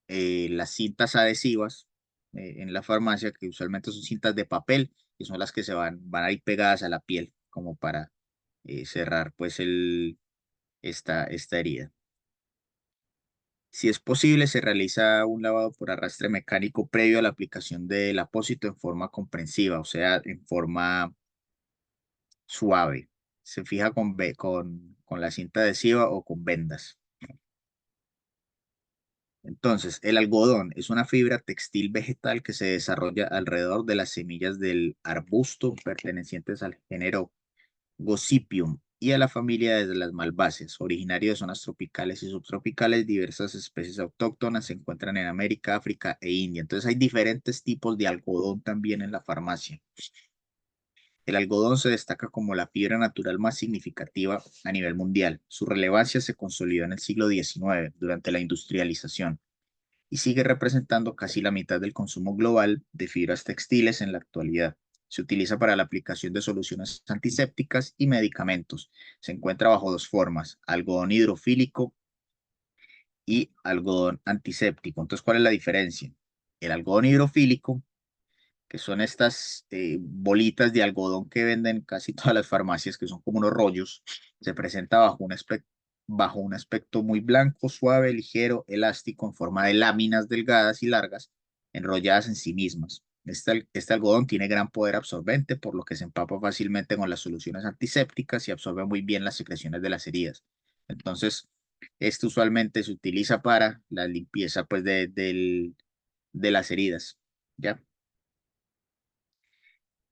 las cintas adhesivas en la farmacia, que usualmente son cintas de papel, que son las que van a ir pegadas a la piel, como para cerrar pues esta herida. Si es posible, se realiza un lavado por arrastre mecánico previo a la aplicación del apósito en forma comprensiva, o sea, en forma suave. Se fija con la cinta adhesiva o con vendas. Entonces, el algodón es una fibra textil vegetal que se desarrolla alrededor de las semillas del arbusto pertenecientes al género Gossypium y a la familia de las malváceas, originario de zonas tropicales y subtropicales. Diversas especies autóctonas se encuentran en América, África e India. Entonces hay diferentes tipos de algodón también en la farmacia. El algodón se destaca como la fibra natural más significativa a nivel mundial. Su relevancia se consolidó en el siglo XIX durante la industrialización y sigue representando casi la mitad del consumo global de fibras textiles en la actualidad. Se utiliza para la aplicación de soluciones antisépticas y medicamentos. Se encuentra bajo dos formas, algodón hidrofílico y algodón antiséptico. Entonces, ¿cuál es la diferencia? El algodón hidrofílico, que son estas bolitas de algodón que venden casi todas las farmacias, que son como unos rollos, se presenta bajo un aspecto muy blanco, suave, ligero, elástico, en forma de láminas delgadas y largas, enrolladas en sí mismas. Este algodón tiene gran poder absorbente, por lo que se empapa fácilmente con las soluciones antisépticas y absorbe muy bien las secreciones de las heridas. Entonces, esto usualmente se utiliza para la limpieza pues, de las heridas. ¿ya?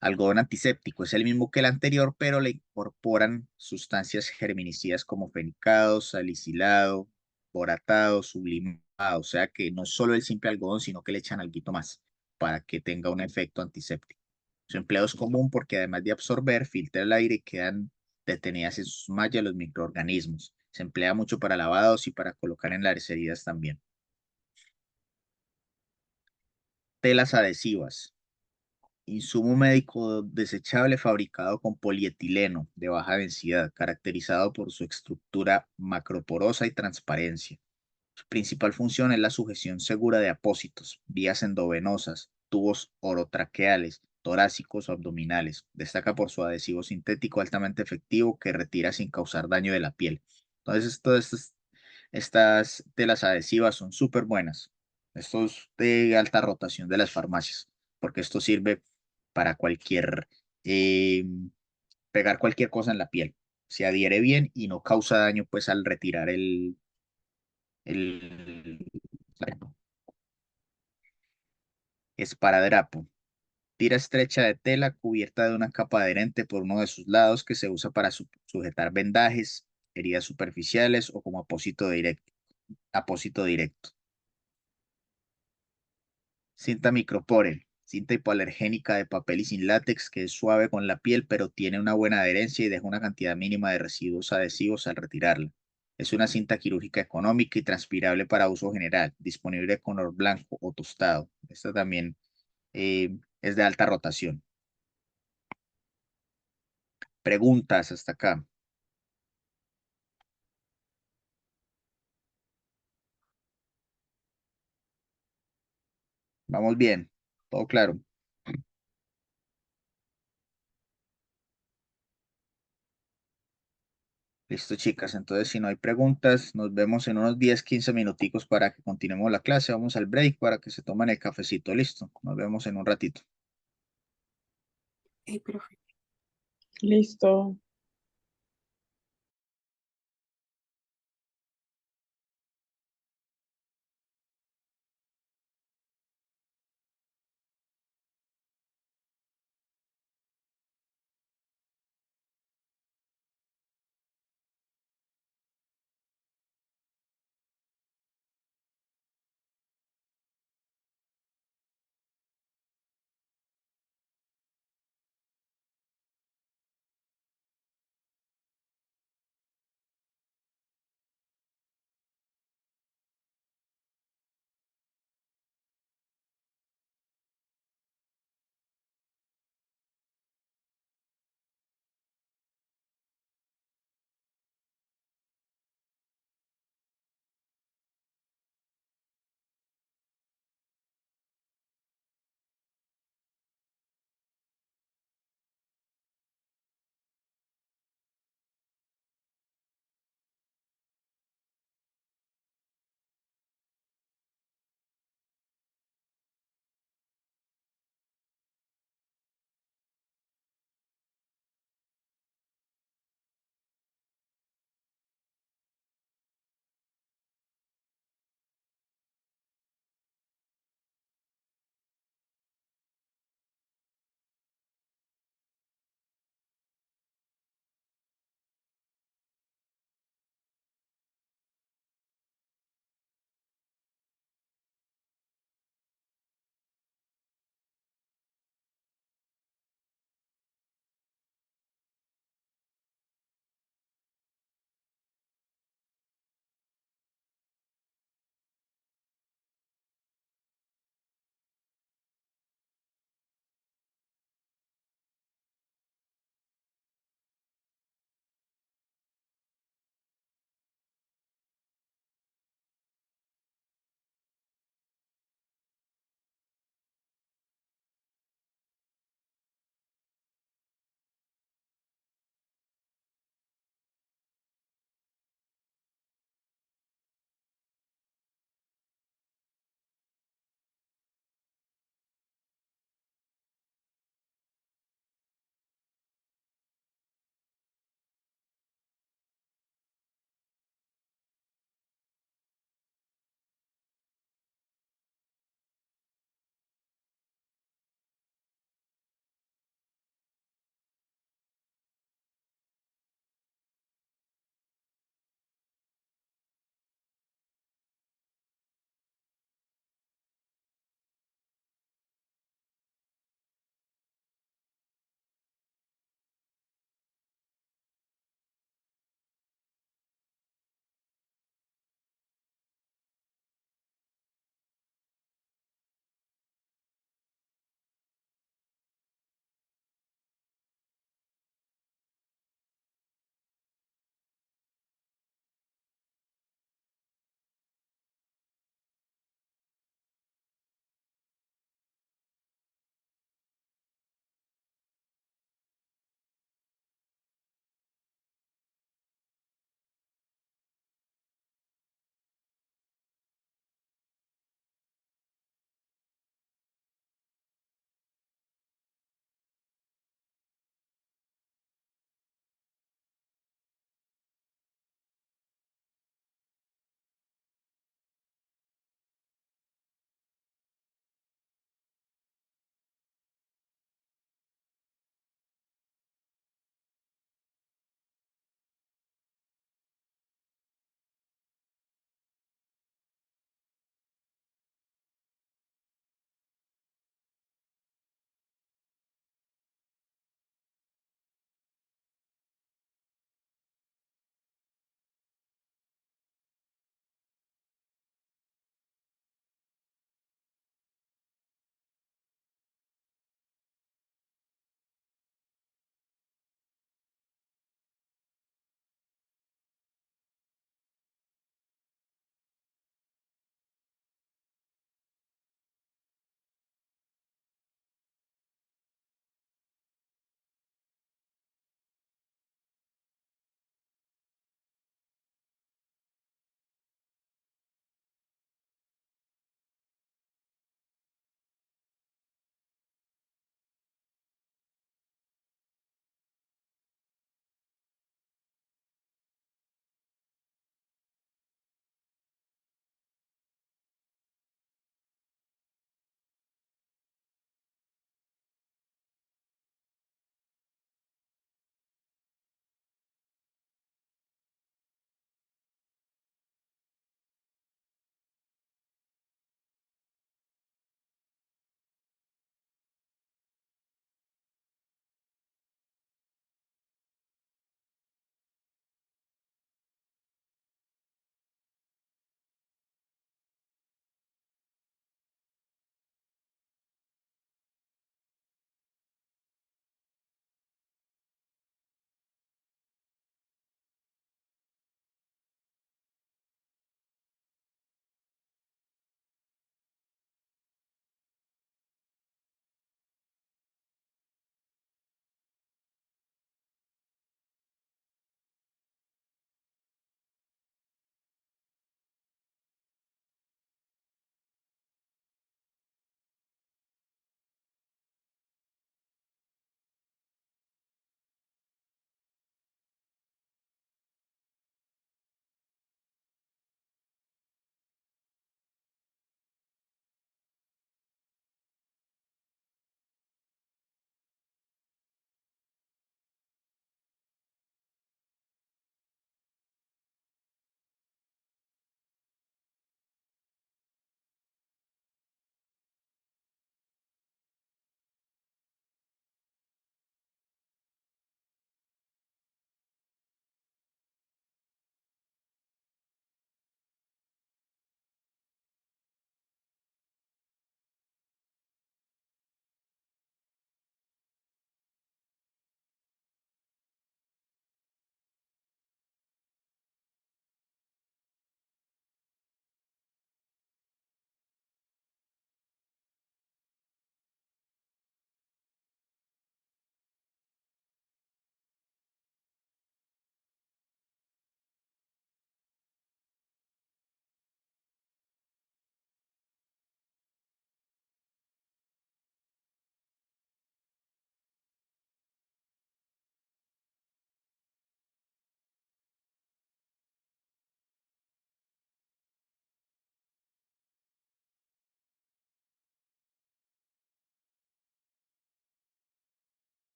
Algodón antiséptico es el mismo que el anterior, pero le incorporan sustancias germinicidas como fenicado, salicilado, boratado, sublimado, o sea que no solo el simple algodón, sino que le echan alguito más para que tenga un efecto antiséptico. Su empleo es común porque además de absorber, filtra el aire y quedan detenidas en sus mallas los microorganismos. Se emplea mucho para lavados y para colocar en las heridas también. Telas adhesivas. Insumo médico desechable fabricado con polietileno de baja densidad, caracterizado por su estructura macroporosa y transparencia. Su principal función es la sujeción segura de apósitos, vías endovenosas, tubos orotraqueales, torácicos o abdominales. Destaca por su adhesivo sintético altamente efectivo que retira sin causar daño de la piel. Entonces, todas estas telas adhesivas son súper buenas. Esto es de alta rotación de las farmacias, porque esto sirve para eh, pegar cualquier cosa en la piel. Se adhiere bien y no causa daño pues al retirar el esparadrapo. Tira estrecha de tela cubierta de una capa adherente por uno de sus lados que se usa para sujetar vendajes, heridas superficiales o como apósito directo. Apósito directo. Cinta micropore, cinta hipoalergénica de papel y sin látex que es suave con la piel pero tiene una buena adherencia y deja una cantidad mínima de residuos adhesivos al retirarla. Es una cinta quirúrgica económica y transpirable para uso general, disponible con color blanco o tostado. Esta también es de alta rotación. Preguntas hasta acá. Vamos bien. Todo claro. Listo, chicas. Entonces, si no hay preguntas, nos vemos en unos 10, 15 minuticos para que continuemos la clase. Vamos al break para que se tomen el cafecito. Listo. Nos vemos en un ratito. Profe. Listo.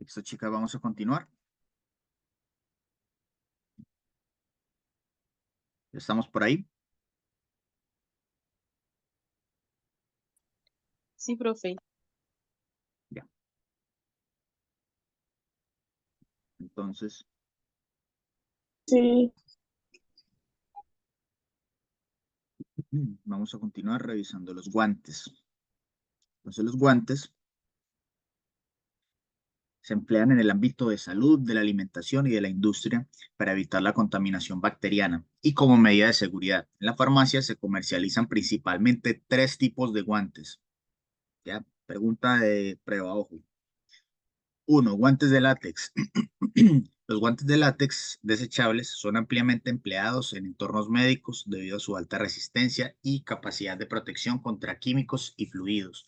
Listo, chicas, vamos a continuar. ¿Ya estamos por ahí? Sí, profe. Ya. Entonces, Sí. vamos a continuar revisando los guantes. Entonces, los guantes se emplean en el ámbito de salud, de la alimentación y de la industria para evitar la contaminación bacteriana y como medida de seguridad. En la farmacia se comercializan principalmente tres tipos de guantes. Ya, pregunta de prueba, ojo. Uno, guantes de látex. Los guantes de látex desechables son ampliamente empleados en entornos médicos debido a su alta resistencia y capacidad de protección contra químicos y fluidos,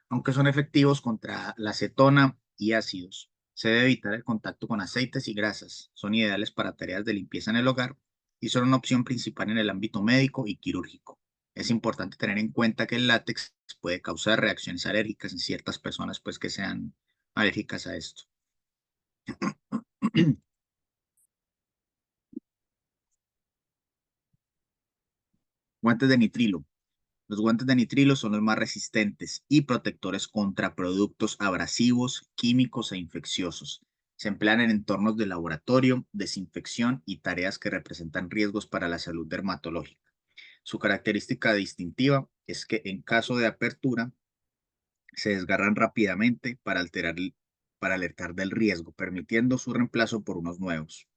aunque son efectivos contra la acetona y ácidos. Se debe evitar el contacto con aceites y grasas. Son ideales para tareas de limpieza en el hogar y son una opción principal en el ámbito médico y quirúrgico. Es importante tener en cuenta que el látex puede causar reacciones alérgicas en ciertas personas, pues que sean alérgicas a esto. Guantes de nitrilo. Los guantes de nitrilo son los más resistentes y protectores contra productos abrasivos, químicos e infecciosos. Se emplean en entornos de laboratorio, desinfección y tareas que representan riesgos para la salud dermatológica. Su característica distintiva es que en caso de apertura se desgarran rápidamente para alertar del riesgo, permitiendo su reemplazo por unos nuevos.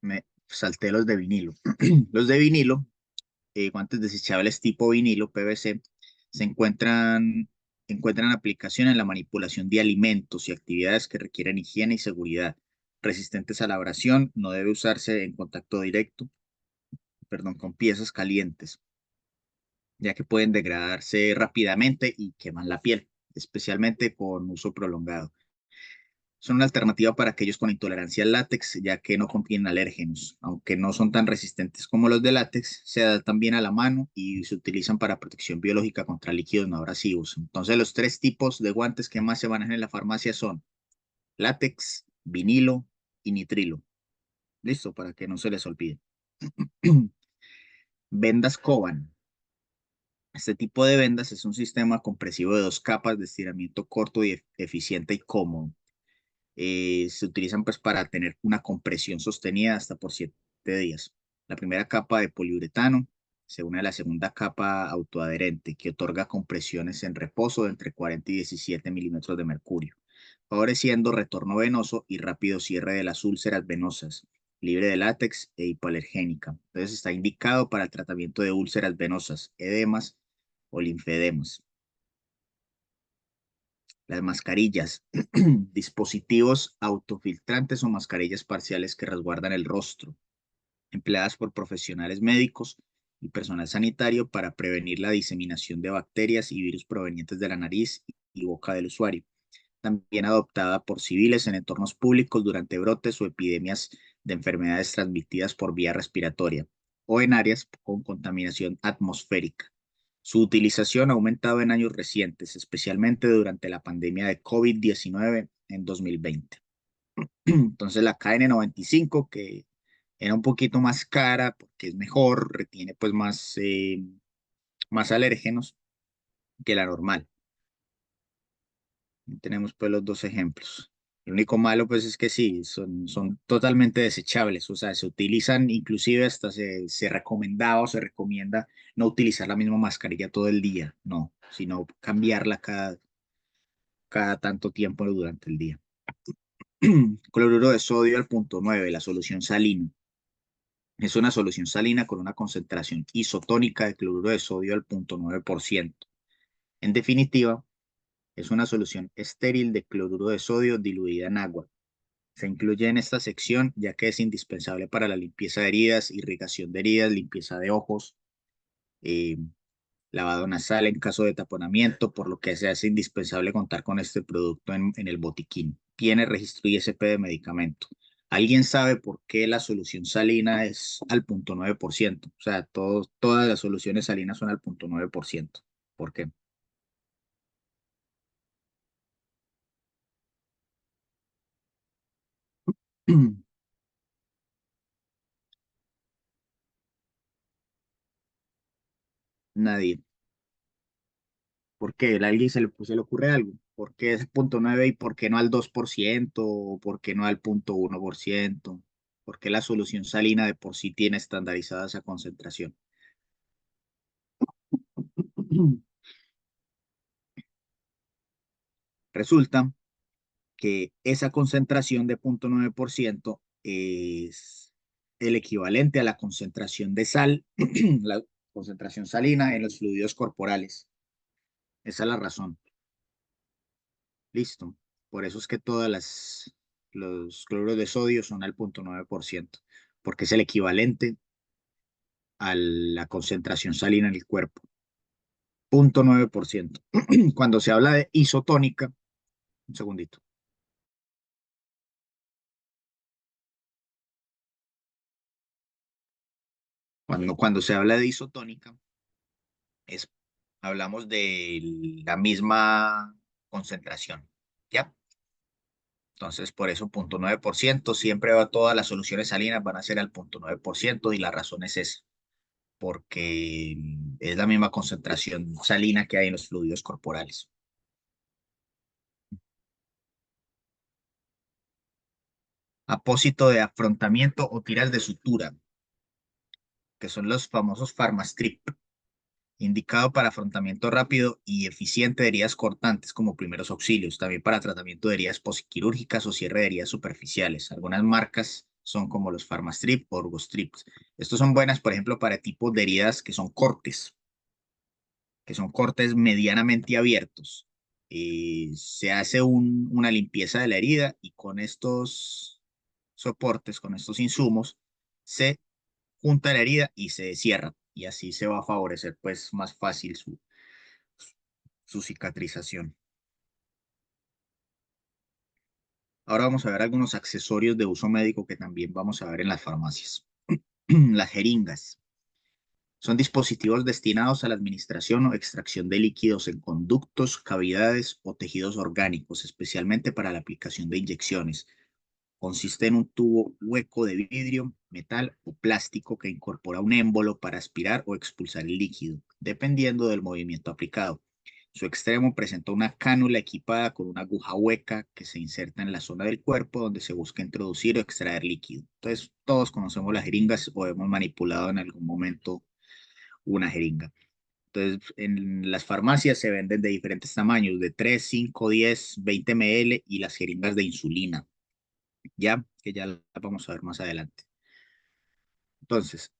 Me salté los de vinilo. Los de vinilo, guantes desechables tipo vinilo PVC, se encuentran aplicación en la manipulación de alimentos y actividades que requieren higiene y seguridad. Resistentes a la abrasión, no debe usarse en contacto directo, perdón, con piezas calientes, ya que pueden degradarse rápidamente y queman la piel, especialmente con uso prolongado. Son una alternativa para aquellos con intolerancia al látex, ya que no contienen alérgenos. Aunque no son tan resistentes como los de látex, se adaptan bien a la mano y se utilizan para protección biológica contra líquidos no abrasivos. Entonces, los tres tipos de guantes que más se manejan en la farmacia son látex, vinilo y nitrilo. Listo, para que no se les olvide. Vendas Coban. Este tipo de vendas es un sistema compresivo de dos capas de estiramiento corto y eficiente y cómodo. Se utilizan pues para tener una compresión sostenida hasta por 7 días. La primera capa de poliuretano se une a la segunda capa autoadherente que otorga compresiones en reposo de entre 40 y 17 milímetros de mercurio, favoreciendo retorno venoso y rápido cierre de las úlceras venosas, libre de látex e hipoalergénica. Entonces está indicado para el tratamiento de úlceras venosas, edemas o linfedemas. Las mascarillas, dispositivos autofiltrantes o mascarillas parciales que resguardan el rostro, empleadas por profesionales médicos y personal sanitario para prevenir la diseminación de bacterias y virus provenientes de la nariz y boca del usuario. También adoptada por civiles en entornos públicos durante brotes o epidemias de enfermedades transmitidas por vía respiratoria o en áreas con contaminación atmosférica. Su utilización ha aumentado en años recientes, especialmente durante la pandemia de COVID-19 en 2020. Entonces la KN95, que era un poquito más cara porque es mejor, retiene pues más alérgenos que la normal. Tenemos pues los dos ejemplos. El único malo pues es que sí, son totalmente desechables, o sea, se utilizan, inclusive hasta se recomendaba o se recomienda no utilizar la misma mascarilla todo el día, no, sino cambiarla cada tanto tiempo durante el día. Cloruro de sodio al punto 9, la solución salina. Es una solución salina con una concentración isotónica de cloruro de sodio al punto 9%. En definitiva, es una solución estéril de cloruro de sodio diluida en agua. Se incluye en esta sección ya que es indispensable para la limpieza de heridas, irrigación de heridas, limpieza de ojos, eh, lavado nasal en caso de taponamiento, por lo que se hace indispensable contar con este producto en el botiquín. Tiene registro ISP de medicamento. ¿Alguien sabe por qué la solución salina es al punto 9%? O sea, todas las soluciones salinas son al punto 9%. ¿Por qué? Nadie. ¿Por qué? ¿A alguien se le ocurre algo? ¿Por qué es 0,9 y por qué no al 2%? ¿O por qué no al 0,1%? ¿Por qué la solución salina de por sí tiene estandarizada esa concentración? Resulta que esa concentración de 0,9% es el equivalente a la concentración de sal, la concentración salina en los fluidos corporales. Esa es la razón. Listo. Por eso es que los cloruros de sodio son al 0,9%, porque es el equivalente a la concentración salina en el cuerpo. 0,9%. Cuando se habla de isotónica, un segundito. Cuando se habla de isotónica, es, hablamos de la misma concentración, ¿ya? Entonces, por eso 0,9%, siempre todas las soluciones salinas van a ser al 0,9% y la razón es esa, porque es la misma concentración salina que hay en los fluidos corporales. Apósito de afrontamiento o tiras de sutura, que son los famosos Pharmastrip, indicado para afrontamiento rápido y eficiente de heridas cortantes como primeros auxilios, también para tratamiento de heridas posquirúrgicas o cierre de heridas superficiales. Algunas marcas son como los Pharmastrip o Orgostrips. Estos son buenas, por ejemplo, para tipos de heridas que son cortes medianamente abiertos. Se hace una limpieza de la herida y con estos soportes, con estos insumos, se junta la herida y se cierra. Y así se va a favorecer pues más fácil su cicatrización. Ahora vamos a ver algunos accesorios de uso médico que también vamos a ver en las farmacias. Las jeringas. Son dispositivos destinados a la administración o extracción de líquidos en conductos, cavidades o tejidos orgánicos, especialmente para la aplicación de inyecciones. Consiste en un tubo hueco de vidrio, metal o plástico que incorpora un émbolo para aspirar o expulsar el líquido, dependiendo del movimiento aplicado. Su extremo presenta una cánula equipada con una aguja hueca que se inserta en la zona del cuerpo donde se busca introducir o extraer líquido. Entonces, todos conocemos las jeringas o hemos manipulado en algún momento una jeringa. Entonces, en las farmacias se venden de diferentes tamaños, de 3, 5, 10, 20 ml y las jeringas de insulina, ya que ya la vamos a ver más adelante. Entonces,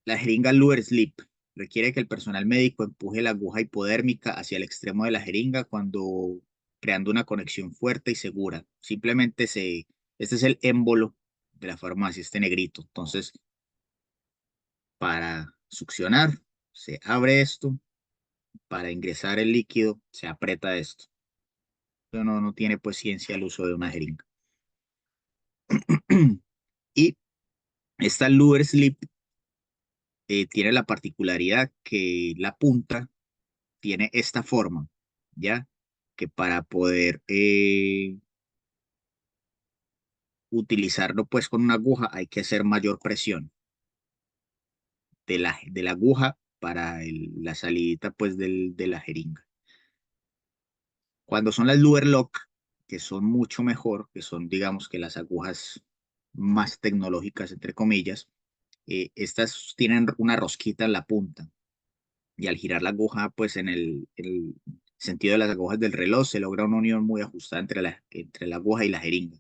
la jeringa Luer Slip requiere que el personal médico empuje la aguja hipodérmica hacia el extremo de la jeringa cuando creando una conexión fuerte y segura. Simplemente este es el émbolo de la farmacia, este negrito. Entonces, para succionar, se abre esto. Para ingresar el líquido, se aprieta esto. Pero no tiene pues ciencia el uso de una jeringa. Y esta Luer Slip tiene la particularidad que la punta tiene esta forma, ¿ya? Que para poder utilizarlo pues con una aguja hay que hacer mayor presión de la aguja para la salidita pues de la jeringa. Cuando son las Luer Lock, que son mucho mejor, que son digamos que las agujas más tecnológicas entre comillas, estas tienen una rosquita en la punta y al girar la aguja, pues en el sentido de las agujas del reloj se logra una unión muy ajustada entre la aguja y la jeringa.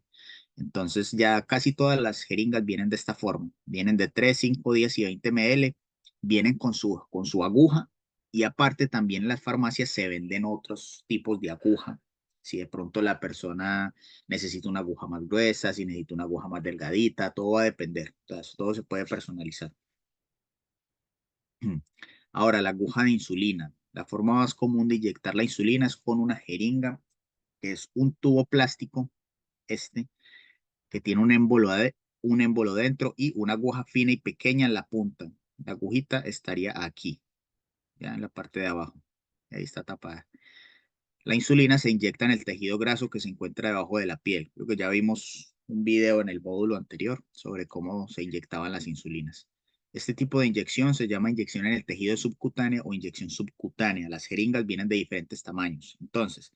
Entonces ya casi todas las jeringas vienen de esta forma, vienen de 3, 5, 10 y 20 ml, vienen con su aguja y aparte también en las farmacias se venden otros tipos de aguja. Si de pronto la persona necesita una aguja más gruesa, si necesita una aguja más delgadita, todo va a depender. Entonces, todo se puede personalizar. Ahora, la aguja de insulina. La forma más común de inyectar la insulina es con una jeringa, que es un tubo plástico, que tiene un émbolo dentro y una aguja fina y pequeña en la punta. La agujita estaría aquí, ya en la parte de abajo. Ahí está tapada. La insulina se inyecta en el tejido graso que se encuentra debajo de la piel. Creo que ya vimos un video en el módulo anterior sobre cómo se inyectaban las insulinas. Este tipo de inyección se llama inyección en el tejido subcutáneo o inyección subcutánea. Las jeringas vienen de diferentes tamaños. Entonces,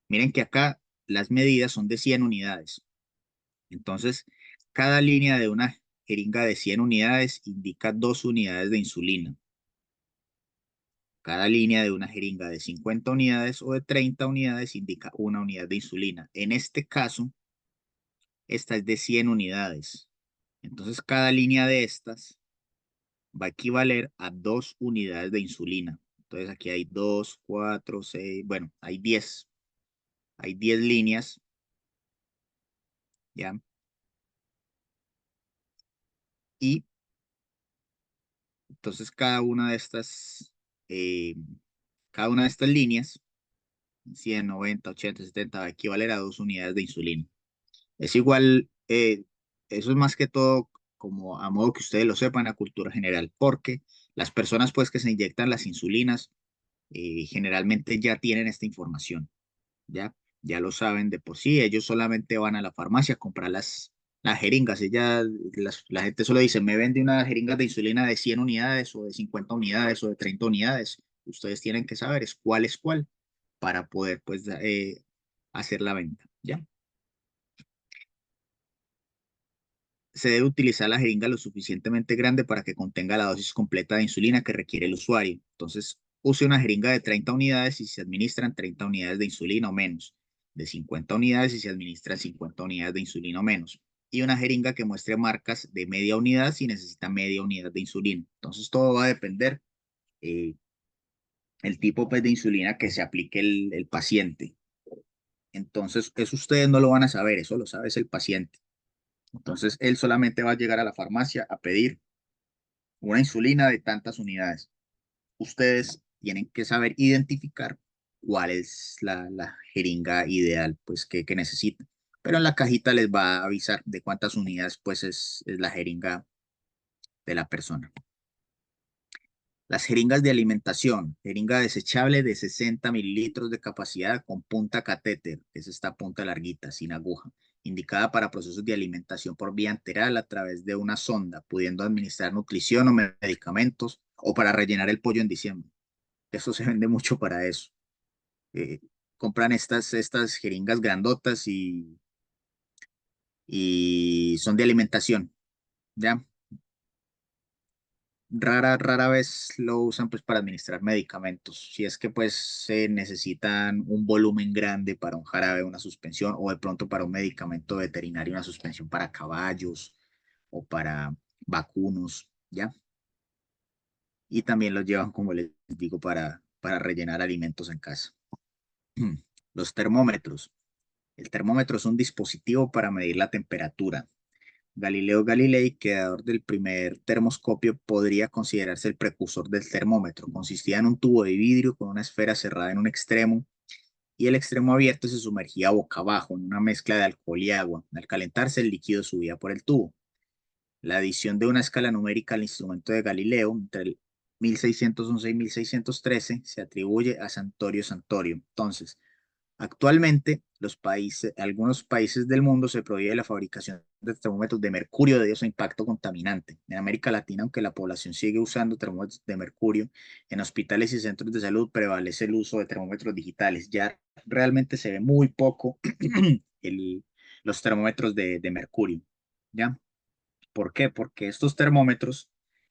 miren que acá las medidas son de 100 unidades. Entonces, cada línea de una jeringa de 100 unidades indica 2 unidades de insulina. Cada línea de una jeringa de 50 unidades o de 30 unidades indica 1 unidad de insulina. En este caso, esta es de 100 unidades. Entonces, cada línea de estas va a equivaler a 2 unidades de insulina. Entonces, aquí hay 2, 4, 6, bueno, hay 10. Hay 10 líneas, ¿ya? Y entonces eh, cada una de estas líneas, 100, 90, 80, 70, va a equivaler a 2 unidades de insulina. Es igual, eso es más que todo como a modo que ustedes lo sepan, la cultura general, porque las personas pues que se inyectan las insulinas generalmente ya tienen esta información, ya lo saben de por sí, ellos solamente van a la farmacia a comprar las jeringas, la gente solo dice, me vende una jeringa de insulina de 100 unidades o de 50 unidades o de 30 unidades, ustedes tienen que saber es cuál para poder pues hacer la venta, ¿ya? Se debe utilizar la jeringa lo suficientemente grande para que contenga la dosis completa de insulina que requiere el usuario. Entonces, use una jeringa de 30 unidades si se administran 30 unidades de insulina o menos, de 50 unidades si se administran 50 unidades de insulina o menos, y una jeringa que muestre marcas de media unidad si necesita media unidad de insulina. Entonces, todo va a depender eh, el tipo pues, de insulina que se aplique el paciente. Entonces, eso ustedes no lo van a saber, eso lo sabe es el paciente. Entonces, él solamente va a llegar a la farmacia a pedir una insulina de tantas unidades. Ustedes tienen que saber identificar cuál es la jeringa ideal pues, que necesitan. Pero en la cajita les va a avisar de cuántas unidades pues, es la jeringa de la persona. Las jeringas de alimentación, jeringa desechable de 60 mililitros de capacidad con punta catéter, que es esta punta larguita, sin aguja, indicada para procesos de alimentación por vía enteral a través de una sonda, pudiendo administrar nutrición o medicamentos o para rellenar el pollo en diciembre. Eso se vende mucho para eso. Eh, compran estas jeringas grandotas y son de alimentación, ¿ya? Rara vez lo usan pues para administrar medicamentos. Si es que pues se necesitan un volumen grande para un jarabe, una suspensión, o de pronto para un medicamento veterinario, una suspensión para caballos o para vacunos, ¿ya? Y también los llevan, como les digo, para rellenar alimentos en casa. Los termómetros. El termómetro es un dispositivo para medir la temperatura. Galileo Galilei, creador del primer termoscopio, podría considerarse el precursor del termómetro. Consistía en un tubo de vidrio con una esfera cerrada en un extremo y el extremo abierto se sumergía boca abajo en una mezcla de alcohol y agua. Al calentarse, el líquido subía por el tubo. La adición de una escala numérica al instrumento de Galileo entre el 1611 y 1613 se atribuye a Santorio Santorio. Entonces, actualmente, algunos países del mundo se prohíbe la fabricación de termómetros de mercurio debido a su impacto contaminante. En América Latina, aunque la población sigue usando termómetros de mercurio, en hospitales y centros de salud prevalece el uso de termómetros digitales. Ya realmente se ve muy poco el- los termómetros de mercurio. ¿Ya? ¿Por qué? Porque estos termómetros,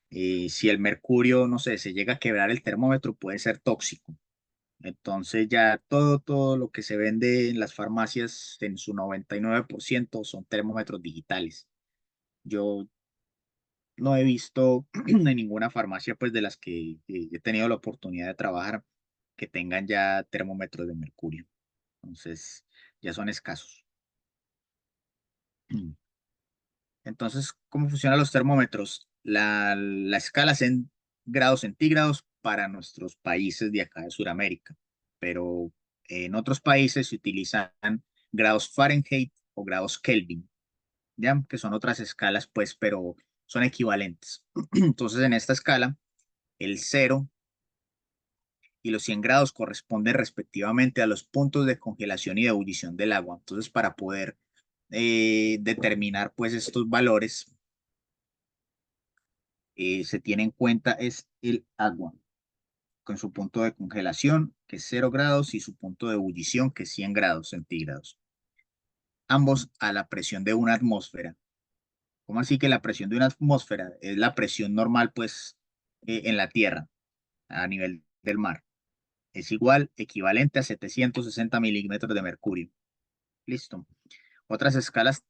si el mercurio, no sé, se llega a quebrar el termómetro, puede ser tóxico. Entonces ya todo lo que se vende en las farmacias en su 99% son termómetros digitales. Yo no he visto en ninguna farmacia pues de las que he tenido la oportunidad de trabajar que tengan ya termómetros de mercurio. Entonces ya son escasos. Entonces, ¿cómo funcionan los termómetros? La escala es en grados centígrados para nuestros países de acá de Sudamérica, pero en otros países se utilizan grados Fahrenheit o grados Kelvin, ¿ya? Que son otras escalas, pues, pero son equivalentes. Entonces, en esta escala, el 0 y los 100 grados corresponden respectivamente a los puntos de congelación y de ebullición del agua. Entonces, para poder determinar pues estos valores, se tiene en cuenta es el agua, con su punto de congelación, que es 0 grados, y su punto de ebullición, que es 100 grados centígrados. Ambos a la presión de una atmósfera. ¿Cómo así que la presión de una atmósfera? Es la presión normal, pues, en la Tierra, a nivel del mar. Es igual, equivalente a 760 milímetros de mercurio. Listo. Otras escalas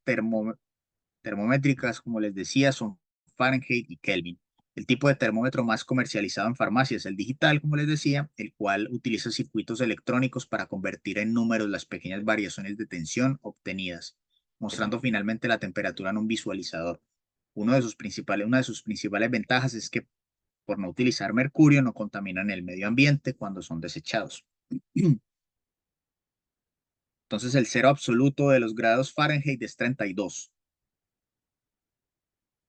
termométricas, como les decía, son Fahrenheit y Kelvin. El tipo de termómetro más comercializado en farmacia es el digital, como les decía, el cual utiliza circuitos electrónicos para convertir en números las pequeñas variaciones de tensión obtenidas, mostrando finalmente la temperatura en un visualizador. Una de sus principales ventajas es que por no utilizar mercurio no contaminan el medio ambiente cuando son desechados. Entonces el cero absoluto de los grados Fahrenheit es 32.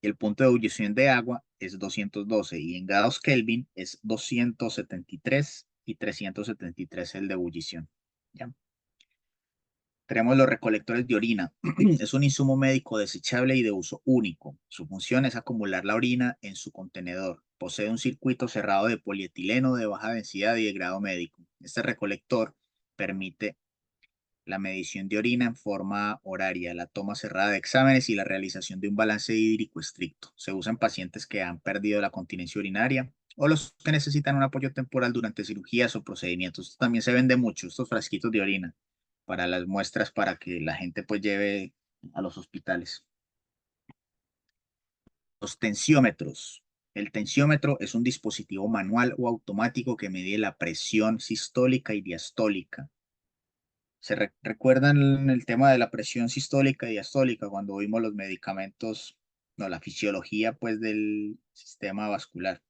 Y el punto de ebullición de agua es 212 y en grados Kelvin es 273 y 373 el de ebullición. ¿Ya? Tenemos los recolectores de orina. Es un insumo médico desechable y de uso único. Su función es acumular la orina en su contenedor. Posee un circuito cerrado de polietileno de baja densidad y de grado médico. Este recolector permite la medición de orina en forma horaria, la toma cerrada de exámenes y la realización de un balance hídrico estricto. Se usa en pacientes que han perdido la continencia urinaria o los que necesitan un apoyo temporal durante cirugías o procedimientos. Esto también se vende mucho, estos frasquitos de orina para las muestras para que la gente pues lleve a los hospitales. Los tensiómetros. El tensiómetro es un dispositivo manual o automático que mide la presión sistólica y diastólica. ¿Recuerdan el tema de la presión sistólica y diastólica cuando vimos los medicamentos, no, la fisiología pues del sistema vascular?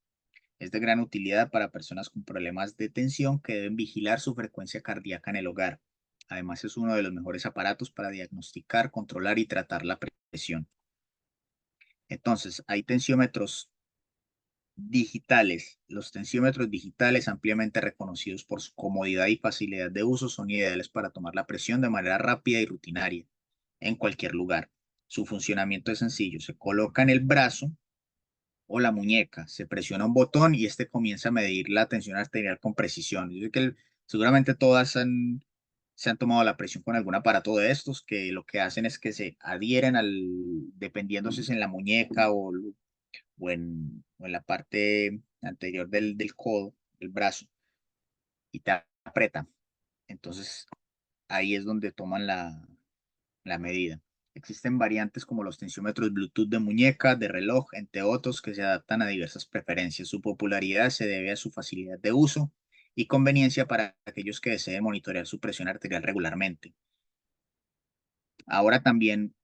Es de gran utilidad para personas con problemas de tensión que deben vigilar su frecuencia cardíaca en el hogar. Además es uno de los mejores aparatos para diagnosticar, controlar y tratar la presión. Entonces, hay tensiómetros digitales. Los tensiómetros digitales, ampliamente reconocidos por su comodidad y facilidad de uso, son ideales para tomar la presión de manera rápida y rutinaria en cualquier lugar. Su funcionamiento es sencillo. Se coloca en el brazo o la muñeca, se presiona un botón y este comienza a medir la tensión arterial con precisión. Yo sé que seguramente todas se han tomado la presión con algún aparato de estos, que lo que hacen es que se adhieren dependiendo si es en la muñeca o en la parte anterior del codo, del brazo, y te aprieta. Entonces ahí es donde toman la medida. Existen variantes como los tensiómetros Bluetooth de muñeca, de reloj, entre otros, que se adaptan a diversas preferencias. Su popularidad se debe a su facilidad de uso y conveniencia para aquellos que deseen monitorear su presión arterial regularmente. Ahora también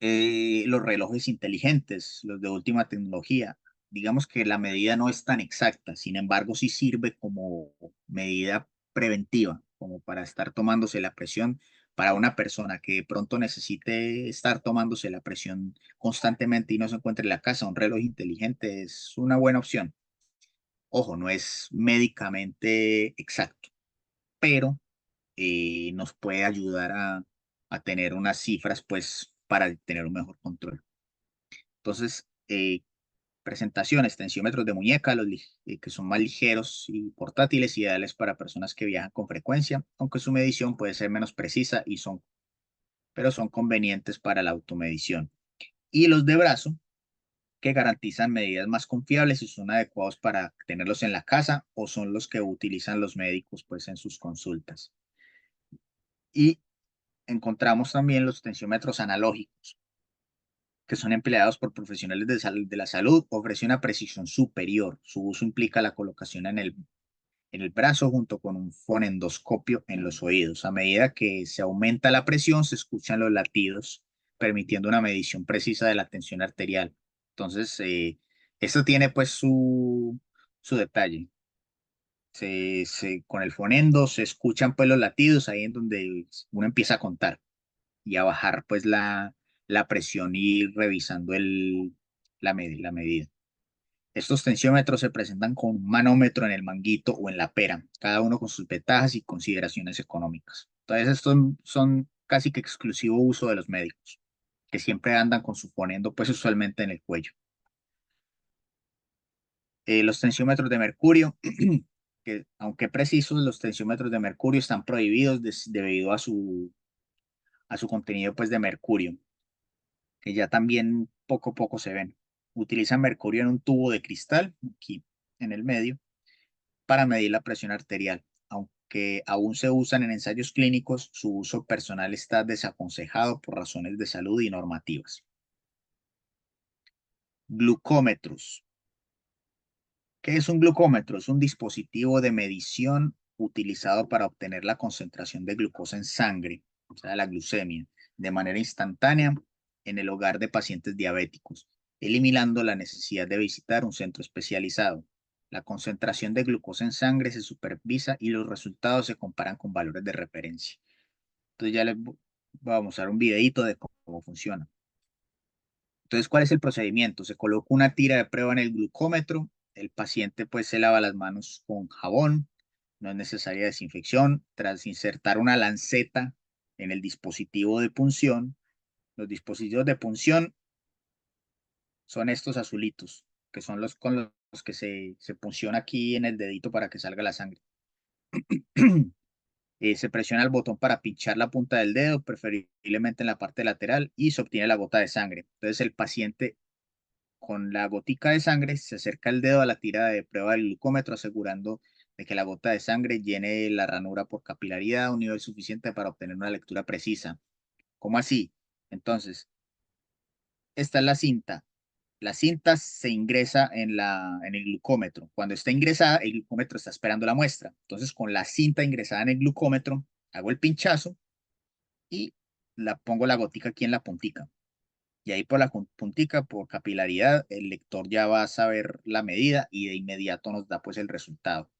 los relojes inteligentes, los de última tecnología. Digamos que la medida no es tan exacta, sin embargo, sí sirve como medida preventiva, como para estar tomándose la presión para una persona que de pronto necesite estar tomándose la presión constantemente y no se encuentre en la casa. Un reloj inteligente es una buena opción. Ojo, no es médicamente exacto, pero nos puede ayudar a tener unas cifras, pues, para tener un mejor control. Entonces, presentaciones, tensiómetros de muñeca, que son más ligeros y portátiles, ideales para personas que viajan con frecuencia, aunque su medición puede ser menos precisa pero son convenientes para la automedición. Y los de brazo, que garantizan medidas más confiables y son adecuados para tenerlos en la casa o son los que utilizan los médicos, pues, en sus consultas. Y encontramos también los tensiómetros analógicos, que son empleados por profesionales de la salud, ofrece una precisión superior. Su uso implica la colocación en el brazo junto con un fonendoscopio en los oídos. A medida que se aumenta la presión, se escuchan los latidos, permitiendo una medición precisa de la tensión arterial. Entonces, esto tiene pues su detalle. Con el fonendo se escuchan pues los latidos ahí en donde uno empieza a contar y a bajar pues la presión y ir revisando la medida. Estos tensiómetros se presentan con un manómetro en el manguito o en la pera, cada uno con sus ventajas y consideraciones económicas. Entonces, estos son casi que exclusivo uso de los médicos, que siempre andan con suponiendo, pues usualmente en el cuello. Los tensiómetros de mercurio, que aunque precisos, los tensiómetros de mercurio están prohibidos debido a su contenido pues, de mercurio, que ya también poco a poco se ven. Utilizan mercurio en un tubo de cristal, aquí en el medio, para medir la presión arterial. Aunque aún se usan en ensayos clínicos, su uso personal está desaconsejado por razones de salud y normativas. Glucómetros. ¿Qué es un glucómetro? Es un dispositivo de medición utilizado para obtener la concentración de glucosa en sangre, o sea, la glucemia, de manera instantánea en el hogar de pacientes diabéticos, eliminando la necesidad de visitar un centro especializado. La concentración de glucosa en sangre se supervisa y los resultados se comparan con valores de referencia. Entonces ya les voy a mostrar un videito de cómo funciona. Entonces, ¿cuál es el procedimiento? Se coloca una tira de prueba en el glucómetro, el paciente pues se lava las manos con jabón, no es necesaria desinfección. Tras insertar una lanceta en el dispositivo de punción, los dispositivos de punción son estos azulitos, que son los con los que se punciona aquí en el dedito para que salga la sangre. Se presiona el botón para pinchar la punta del dedo, preferiblemente en la parte lateral, y se obtiene la gota de sangre. Entonces el paciente con la gotica de sangre se acerca el dedo a la tira de prueba del glucómetro, asegurando de que la gota de sangre llene la ranura por capilaridad a un nivel suficiente para obtener una lectura precisa. ¿Cómo así? Entonces, esta es la cinta. La cinta se ingresa en el glucómetro. Cuando está ingresada, el glucómetro está esperando la muestra. Entonces, con la cinta ingresada en el glucómetro, hago el pinchazo y pongo la gotica aquí en la puntica. Y ahí por la puntica, por capilaridad, el lector ya va a saber la medida y de inmediato nos da pues el resultado.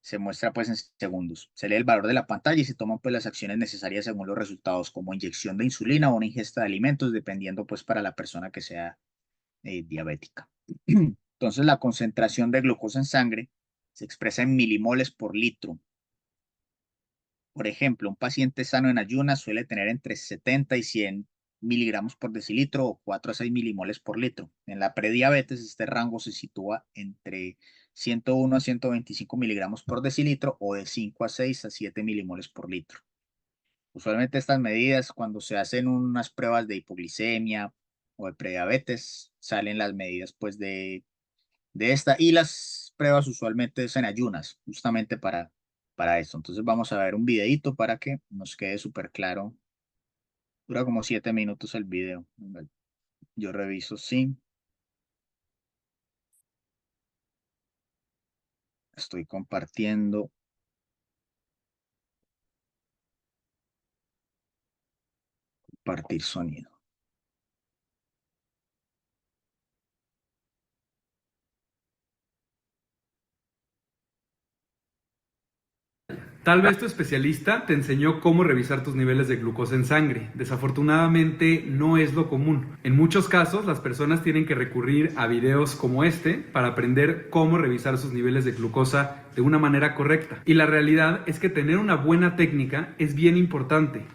Se muestra pues en segundos. Se lee el valor de la pantalla y se toman pues las acciones necesarias según los resultados, como inyección de insulina o una ingesta de alimentos, dependiendo pues para la persona que sea diabética. Entonces la concentración de glucosa en sangre se expresa en milimoles por litro. Por ejemplo, un paciente sano en ayunas suele tener entre 70 y 100 miligramos por decilitro o 4 a 6 milimoles por litro. En la prediabetes este rango se sitúa entre 101 a 125 miligramos por decilitro o de 5 a 6 a 7 milimoles por litro. Usualmente estas medidas, cuando se hacen unas pruebas de hipoglicemia o de prediabetes, salen las medidas pues de esta, y las pruebas usualmente es en ayunas, justamente para eso. Entonces vamos a ver un videito para que nos quede súper claro. Dura como 7 minutos el video. Yo reviso, sí. Estoy compartiendo. Compartir sonido. Tal vez tu especialista te enseñó cómo revisar tus niveles de glucosa en sangre. Desafortunadamente no es lo común. En muchos casos las personas tienen que recurrir a videos como este para aprender cómo revisar sus niveles de glucosa de una manera correcta. Y la realidad es que tener una buena técnica es bien importante.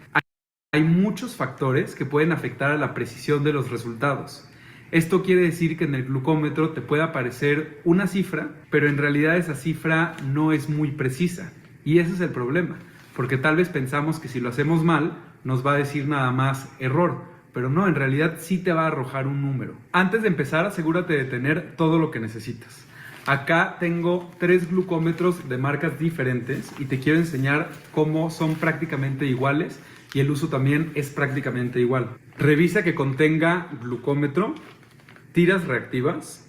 Hay muchos factores que pueden afectar a la precisión de los resultados. Esto quiere decir que en el glucómetro te puede aparecer una cifra, pero en realidad esa cifra no es muy precisa. Y ese es el problema, porque tal vez pensamos que si lo hacemos mal, nos va a decir nada más error, pero no, en realidad sí te va a arrojar un número. Antes de empezar, asegúrate de tener todo lo que necesitas. Acá tengo 3 glucómetros de marcas diferentes y te quiero enseñar cómo son prácticamente iguales y el uso también es prácticamente igual. Revisa que contenga glucómetro, tiras reactivas,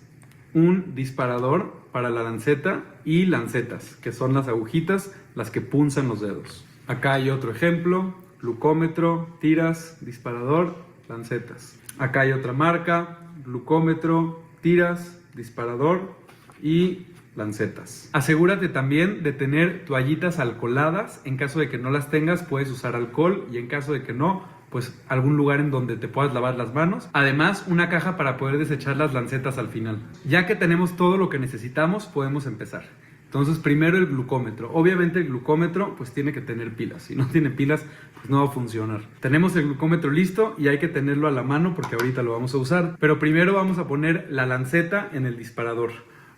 un disparador para la lanceta y lancetas, que son las agujitas, las que punzan los dedos. Acá hay otro ejemplo, glucómetro, tiras, disparador, lancetas. Acá hay otra marca, glucómetro, tiras, disparador y lancetas. Asegúrate también de tener toallitas alcoholadas. En caso de que no las tengas, puedes usar alcohol, y en caso de que no, pues algún lugar en donde te puedas lavar las manos. Además, una caja para poder desechar las lancetas al final. Ya que tenemos todo lo que necesitamos, podemos empezar. Entonces, primero el glucómetro. Obviamente el glucómetro pues tiene que tener pilas. Si no tiene pilas, pues no va a funcionar. Tenemos el glucómetro listo y hay que tenerlo a la mano porque ahorita lo vamos a usar. Pero primero vamos a poner la lanceta en el disparador.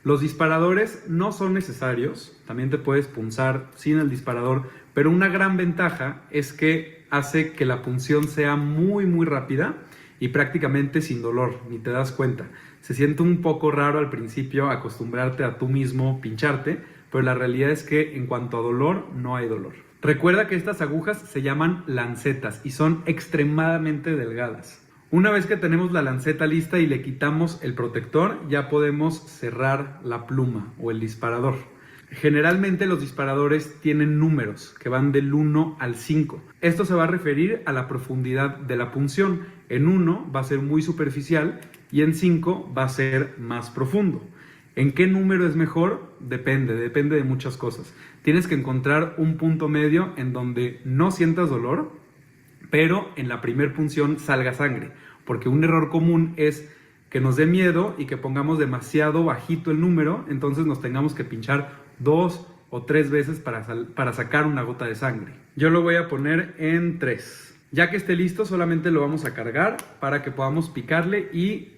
Los disparadores no son necesarios. También te puedes punzar sin el disparador. Pero una gran ventaja es que hace que la punción sea muy rápida y prácticamente sin dolor, ni te das cuenta. Se siente un poco raro al principio acostumbrarte a tú mismo pincharte, pero la realidad es que en cuanto a dolor, no hay dolor. Recuerda que estas agujas se llaman lancetas y son extremadamente delgadas. Una vez que tenemos la lanceta lista y le quitamos el protector, ya podemos cerrar la pluma o el disparador. Generalmente los disparadores tienen números que van del 1 al 5. Esto se va a referir a la profundidad de la punción. En 1 va a ser muy superficial y en 5 va a ser más profundo. ¿En qué número es mejor? Depende de muchas cosas. Tienes que encontrar un punto medio en donde no sientas dolor, pero en la primer punción salga sangre. Porque un error común es que nos dé miedo y que pongamos demasiado bajito el número, entonces nos tengamos que pinchar 2 o 3 veces para sacar una gota de sangre. Yo lo voy a poner en 3. Ya que esté listo, solamente lo vamos a cargar para que podamos picarle y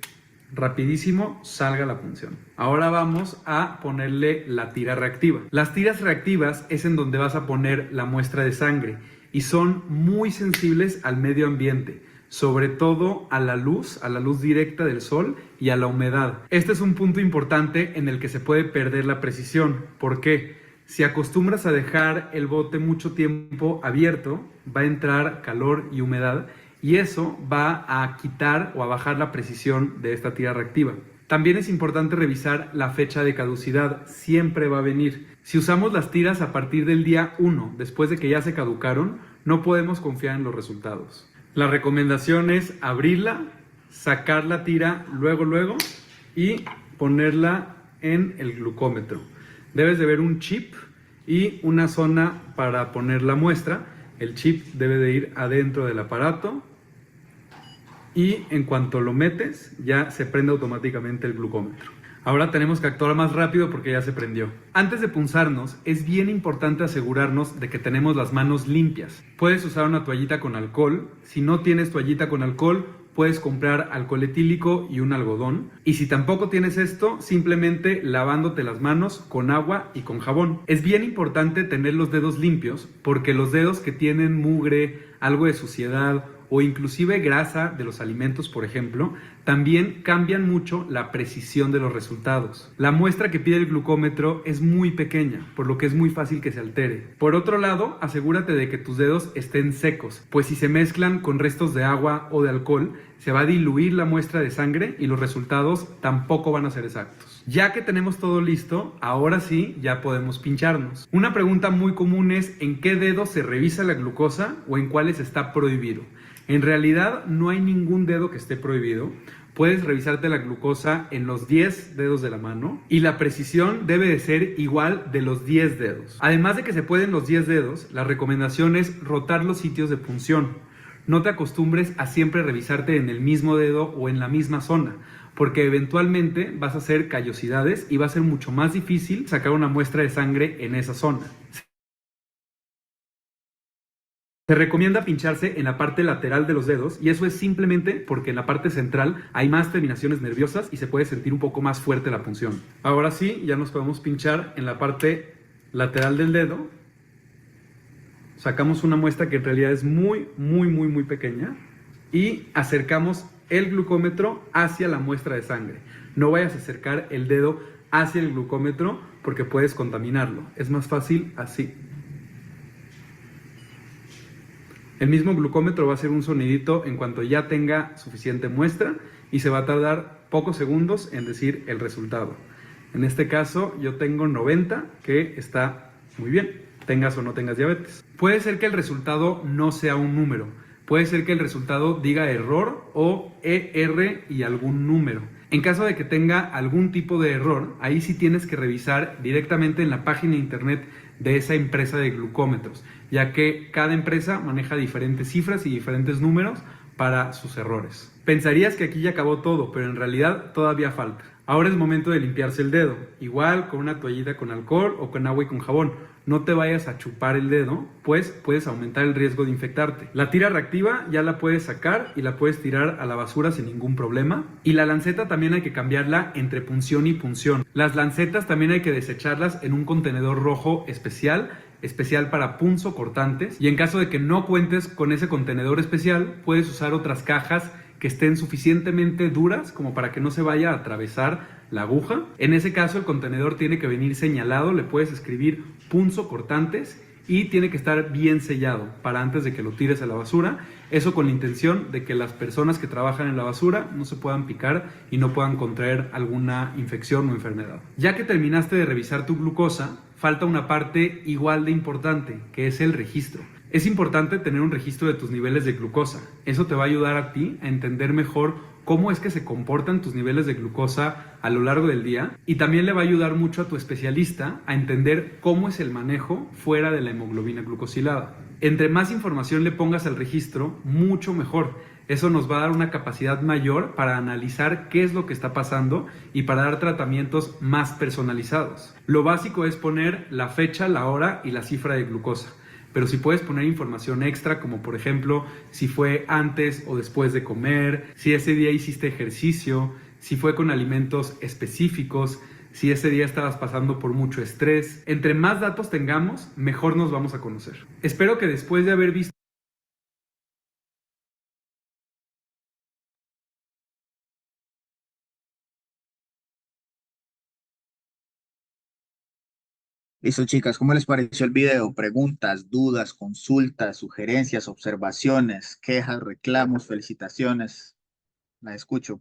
rapidísimo salga la punción. Ahora vamos a ponerle la tira reactiva. Las tiras reactivas es en donde vas a poner la muestra de sangre y son muy sensibles al medio ambiente, sobre todo a la luz directa del sol y a la humedad. Este es un punto importante en el que se puede perder la precisión. ¿Por qué? Si acostumbras a dejar el bote mucho tiempo abierto, va a entrar calor y humedad y eso va a quitar o a bajar la precisión de esta tira reactiva. También es importante revisar la fecha de caducidad, siempre va a venir. Si usamos las tiras a partir del día 1, después de que ya se caducaron, no podemos confiar en los resultados. La recomendación es abrirla, sacar la tira luego y ponerla en el glucómetro. Debes de ver un chip y una zona para poner la muestra. El chip debe de ir adentro del aparato y en cuanto lo metes ya se prende automáticamente el glucómetro. Ahora tenemos que actuar más rápido porque ya se prendió. Antes de punzarnos es bien importante asegurarnos de que tenemos las manos limpias. Puedes usar una toallita con alcohol. Si no tienes toallita con alcohol, puedes comprar alcohol etílico y un algodón. Y si tampoco tienes esto, simplemente lavándote las manos con agua y con jabón. Es bien importante tener los dedos limpios porque los dedos que tienen mugre, algo de suciedad o inclusive grasa de los alimentos, por ejemplo, también cambian mucho la precisión de los resultados. La muestra que pide el glucómetro es muy pequeña, por lo que es muy fácil que se altere. Por otro lado, asegúrate de que tus dedos estén secos, pues si se mezclan con restos de agua o de alcohol, se va a diluir la muestra de sangre y los resultados tampoco van a ser exactos. Ya que tenemos todo listo, ahora sí ya podemos pincharnos. Una pregunta muy común es ¿en qué dedo se revisa la glucosa o en cuáles está prohibido? En realidad no hay ningún dedo que esté prohibido. Puedes revisarte la glucosa en los 10 dedos de la mano y la precisión debe de ser igual de los 10 dedos. Además de que se pueden los 10 dedos, la recomendación es rotar los sitios de punción. No te acostumbres a siempre revisarte en el mismo dedo o en la misma zona, porque eventualmente vas a hacer callosidades y va a ser mucho más difícil sacar una muestra de sangre en esa zona. Se recomienda pincharse en la parte lateral de los dedos y eso es simplemente porque en la parte central hay más terminaciones nerviosas y se puede sentir un poco más fuerte la punción. Ahora sí, ya nos podemos pinchar en la parte lateral del dedo. Sacamos una muestra que en realidad es muy pequeña y acercamos el glucómetro hacia la muestra de sangre. No vayas a acercar el dedo hacia el glucómetro porque puedes contaminarlo. Es más fácil así. El mismo glucómetro va a hacer un sonidito en cuanto ya tenga suficiente muestra y se va a tardar pocos segundos en decir el resultado. En este caso yo tengo 90, que está muy bien, tengas o no tengas diabetes. Puede ser que el resultado no sea un número, puede ser que el resultado diga error o ER y algún número. En caso de que tenga algún tipo de error, ahí sí tienes que revisar directamente en la página de internet de esa empresa de glucómetros, ya que cada empresa maneja diferentes cifras y diferentes números para sus errores. Pensarías que aquí ya acabó todo, pero en realidad todavía falta. Ahora es momento de limpiarse el dedo, igual con una toallita con alcohol o con agua y con jabón. No te vayas a chupar el dedo, pues puedes aumentar el riesgo de infectarte. La tira reactiva ya la puedes sacar y la puedes tirar a la basura sin ningún problema. Y la lanceta también hay que cambiarla entre punción y punción. Las lancetas también hay que desecharlas en un contenedor rojo especial para punzocortantes, y en caso de que no cuentes con ese contenedor especial, puedes usar otras cajas que estén suficientemente duras como para que no se vaya a atravesar la aguja. En ese caso el contenedor tiene que venir señalado, le puedes escribir punzocortantes y tiene que estar bien sellado para antes de que lo tires a la basura. Eso con la intención de que las personas que trabajan en la basura no se puedan picar y no puedan contraer alguna infección o enfermedad. Ya que terminaste de revisar tu glucosa, falta una parte igual de importante, que es el registro. Es importante tener un registro de tus niveles de glucosa. Eso te va a ayudar a ti a entender mejor cómo es que se comportan tus niveles de glucosa a lo largo del día, y también le va a ayudar mucho a tu especialista a entender cómo es el manejo fuera de la hemoglobina glucosilada. Entre más información le pongas al registro, mucho mejor. Eso nos va a dar una capacidad mayor para analizar qué es lo que está pasando y para dar tratamientos más personalizados. Lo básico es poner la fecha, la hora y la cifra de glucosa. Pero si puedes poner información extra, como por ejemplo si fue antes o después de comer, si ese día hiciste ejercicio, si fue con alimentos específicos, si ese día estabas pasando por mucho estrés. Entre más datos tengamos, mejor nos vamos a conocer. Espero que después de haber visto... Listo, chicas, ¿cómo les pareció el video? Preguntas, dudas, consultas, sugerencias, observaciones, quejas, reclamos, felicitaciones. La escucho.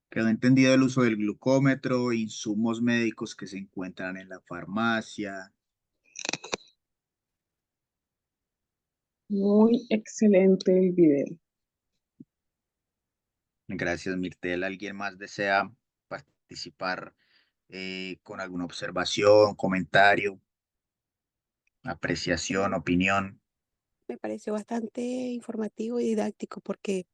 Quedó entendido el uso del glucómetro, insumos médicos que se encuentran en la farmacia. Muy excelente el video. Gracias, Mirtel. ¿Alguien más desea participar con alguna observación, comentario, apreciación, opinión? Me pareció bastante informativo y didáctico porque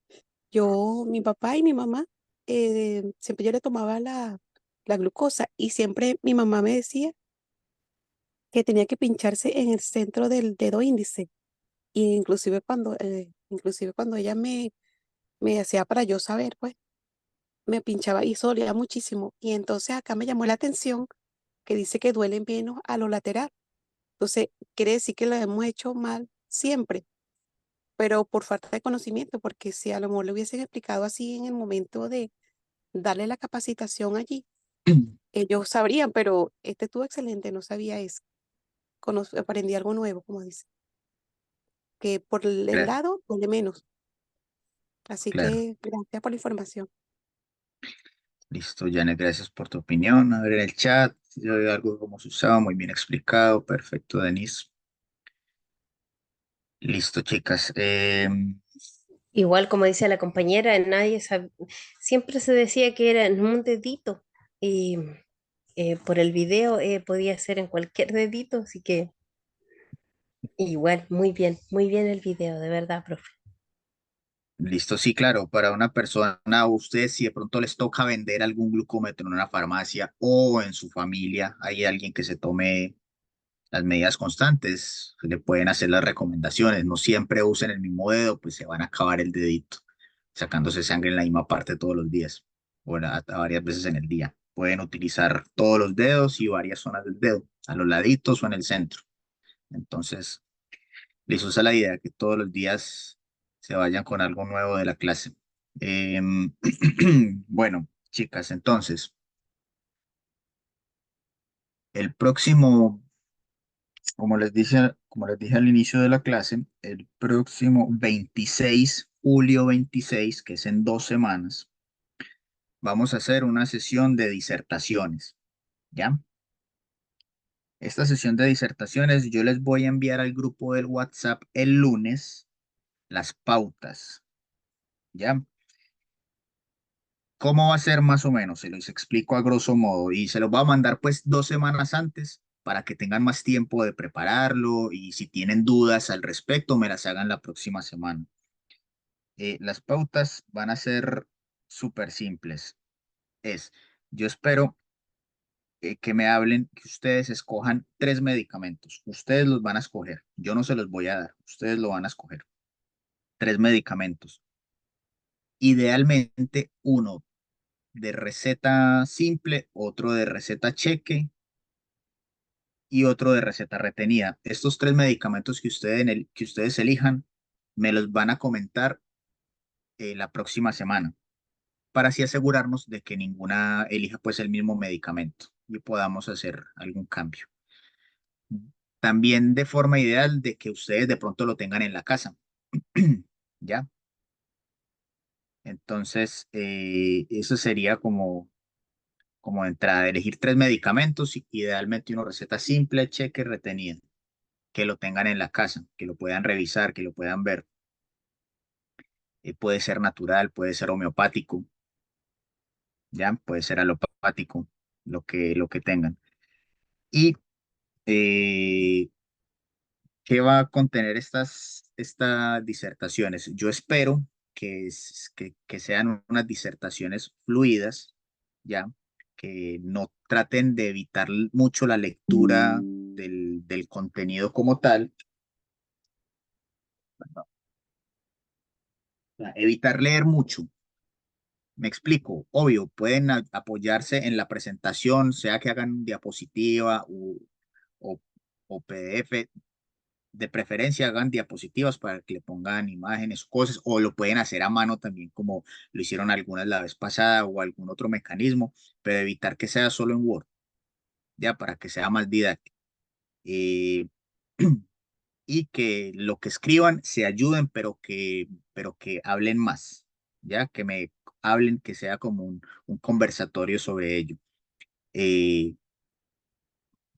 mi papá y mi mamá, siempre yo le tomaba la glucosa y siempre mi mamá me decía que tenía que pincharse en el centro del dedo índice. Y inclusive cuando ella me hacía para yo saber, pues, me pinchaba y eso dolía muchísimo. Y entonces acá me llamó la atención que dice que duele menos a lo lateral. Entonces, quiere decir que lo hemos hecho mal siempre, pero por falta de conocimiento, porque si a lo mejor le hubiesen explicado así en el momento de darle la capacitación allí, ellos sabrían, pero este estuvo excelente, no sabía eso. Aprendí algo nuevo, como dice, que por el Claro, lado duele menos. Así claro. que gracias por la información. Listo, Janet, gracias por tu opinión. A ver en el chat, si yo veo algo como se usaba, muy bien explicado. Perfecto, Denise. Listo, chicas. Igual como dice la compañera, siempre se decía que era en un dedito y por el video podía ser en cualquier dedito, así que igual, muy bien el video, de verdad, profe. Listo, sí, claro, para una persona, a ustedes si de pronto les toca vender algún glucómetro en una farmacia o en su familia, hay alguien que se tome las medidas constantes, se le pueden hacer las recomendaciones, no siempre usen el mismo dedo, pues se van a acabar el dedito, sacándose sangre en la misma parte todos los días, o a varias veces en el día. Pueden utilizar todos los dedos y varias zonas del dedo, a los laditos o en el centro. Entonces, les usa la idea que todos los días se vayan con algo nuevo de la clase. Em, bueno, chicas, entonces, el próximo, como les dije al inicio de la clase, el próximo 26, julio 26, que es en 2 semanas, vamos a hacer una sesión de disertaciones, ¿ya? Esta sesión de disertaciones yo les voy a enviar al grupo del WhatsApp el lunes las pautas, ¿ya? ¿Cómo va a ser más o menos? Se los explico a grosso modo y se los va a mandar pues 2 semanas antes para que tengan más tiempo de prepararlo y si tienen dudas al respecto, me las hagan la próxima semana. Las pautas van a ser súper simples. Es, yo espero que me hablen, que ustedes escojan 3 medicamentos. Ustedes los van a escoger. Yo no se los voy a dar. Ustedes lo van a escoger. 3 medicamentos. Idealmente uno de receta simple, otro de receta cheque y otro de receta retenida. Estos 3 medicamentos que ustedes elijan, me los van a comentar la próxima semana para así asegurarnos de que ninguna elija pues el mismo medicamento y podamos hacer algún cambio. También de forma ideal de que ustedes de pronto lo tengan en la casa. ¿Ya? Entonces, eso sería como de entrada, elegir 3 medicamentos, y idealmente una receta simple, cheque, retenida, que lo tengan en la casa, que lo puedan revisar, que lo puedan ver. Puede ser natural, puede ser homeopático, ¿ya? Puede ser alopático, lo que tengan. Y eh, ¿qué va a contener estas disertaciones? Yo espero que sean unas disertaciones fluidas, ¿ya? Que no traten de evitar mucho la lectura del contenido como tal. O sea, evitar leer mucho. Me explico, obvio, pueden apoyarse en la presentación, sea que hagan diapositiva o, o PDF, de preferencia hagan diapositivas para que le pongan imágenes, cosas, o lo pueden hacer a mano también, como lo hicieron algunas la vez pasada o algún otro mecanismo, pero evitar que sea solo en Word, ya para que sea más didáctico. Eh, y que lo que escriban se ayuden, pero que hablen más, ya que me hablen, que sea como un conversatorio sobre ello. Eh,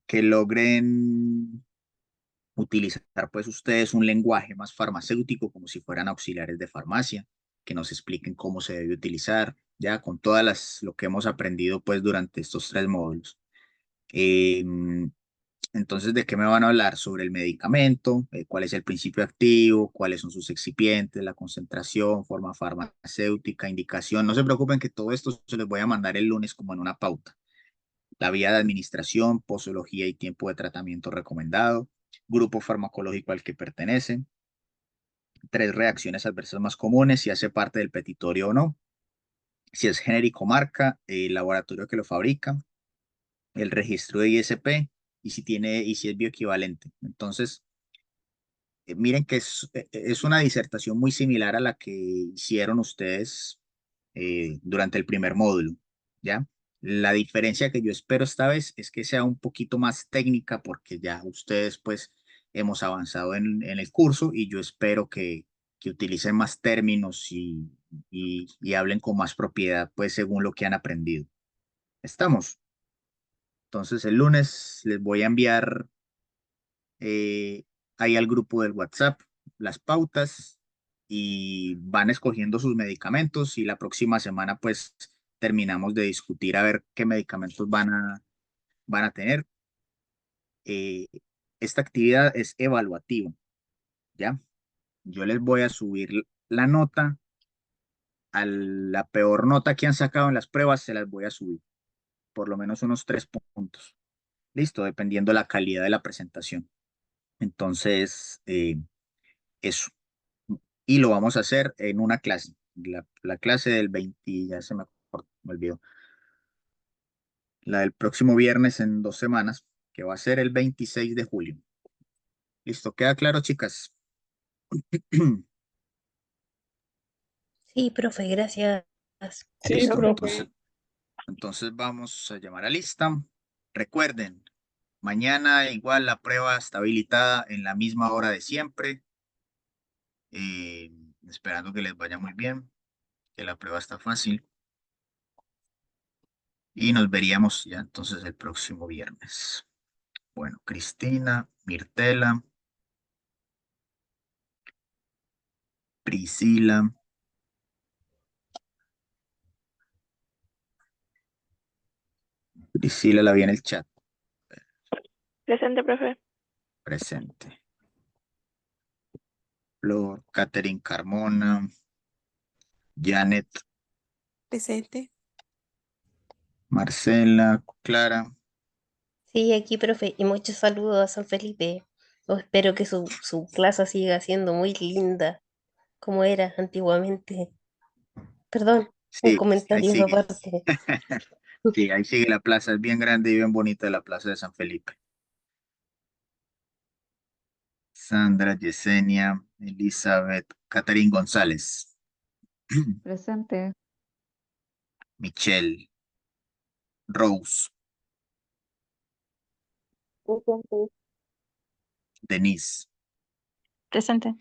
que logren utilizar pues ustedes un lenguaje más farmacéutico como si fueran auxiliares de farmacia, que nos expliquen cómo se debe utilizar, ya con lo que hemos aprendido pues durante estos 3 módulos. Eh, entonces, ¿de qué me van a hablar? Sobre el medicamento, cuál es el principio activo, cuáles son sus excipientes, la concentración, forma farmacéutica, indicación. No se preocupen que todo esto se les voy a mandar el lunes como en una pauta. La vía de administración, posología y tiempo de tratamiento recomendado, grupo farmacológico al que pertenece, 3 reacciones adversas más comunes, si hace parte del petitorio o no, si es genérico marca, el laboratorio que lo fabrica, el registro de ISP y si es bioequivalente. Entonces, miren que es una disertación muy similar a la que hicieron ustedes durante el primer módulo, ¿ya? La diferencia que yo espero esta vez es que sea un poquito más técnica porque ya ustedes pues hemos avanzado en el curso y yo espero que utilicen más términos y hablen con más propiedad pues según lo que han aprendido. ¿Estamos? Entonces el lunes les voy a enviar ahí al grupo del WhatsApp las pautas y van escogiendo sus medicamentos y la próxima semana pues terminamos de discutir a ver qué medicamentos van a tener. Eh, esta actividad es evaluativa, ¿ya? Yo les voy a subir la nota, a la peor nota que han sacado en las pruebas se las voy a subir, por lo menos unos 3 puntos. Listo, dependiendo la calidad de la presentación. Entonces, eso. Y lo vamos a hacer en una clase. La clase del 20, ya me olvidó. La del próximo viernes en 2 semanas, que va a ser el 26 de julio. Listo, ¿queda claro, chicas? Sí, profe, gracias. Sí, Listo, profe. entonces vamos a llamar a lista. Recuerden, mañana igual la prueba está habilitada en la misma hora de siempre, eh, esperando que les vaya muy bien, que la prueba está fácil. Y nos veríamos ya entonces el próximo viernes. Bueno, Cristina, Mirtela, Priscila. Priscila la vi en el chat. Presente, profe. Presente. Flor, Catherine Carmona, Janet, Presente. Marcela, Clara. Sí, aquí, profe, y muchos saludos a San Felipe. Espero que su clase siga siendo muy linda, como era antiguamente. Perdón, un Sí, ahí comentario sigue. aparte. Sí, ahí sigue la plaza, es bien grande y bien bonita la plaza de San Felipe. Sandra, Yesenia, Elizabeth, Catherine González, Presente. Michelle, Rose, Presente. Denise, Presente.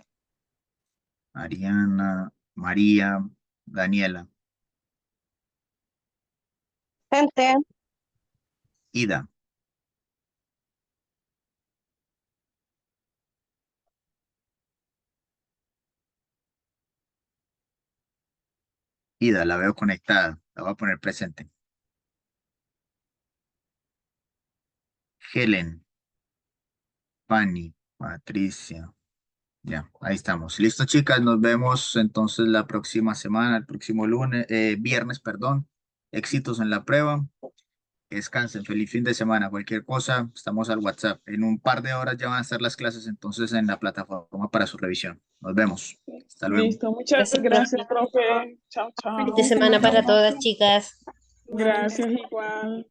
Ariana, María, Daniela, Presente. Ida, Ida, la veo conectada, la voy a poner presente. Helen, Fanny, Patricia, ya, ahí estamos. Listo, chicas, nos vemos entonces la próxima semana, el próximo lunes, viernes, perdón. Éxitos en la prueba. Descansen, feliz fin de semana. Cualquier cosa, estamos al WhatsApp. En un par de horas ya van a estar las clases entonces en la plataforma para su revisión. Nos vemos. Hasta luego. Listo, muchas Gracias, gracias, profe. profe. Chao, Fin de chao. semana para Chao. todas, chicas. Gracias, igual.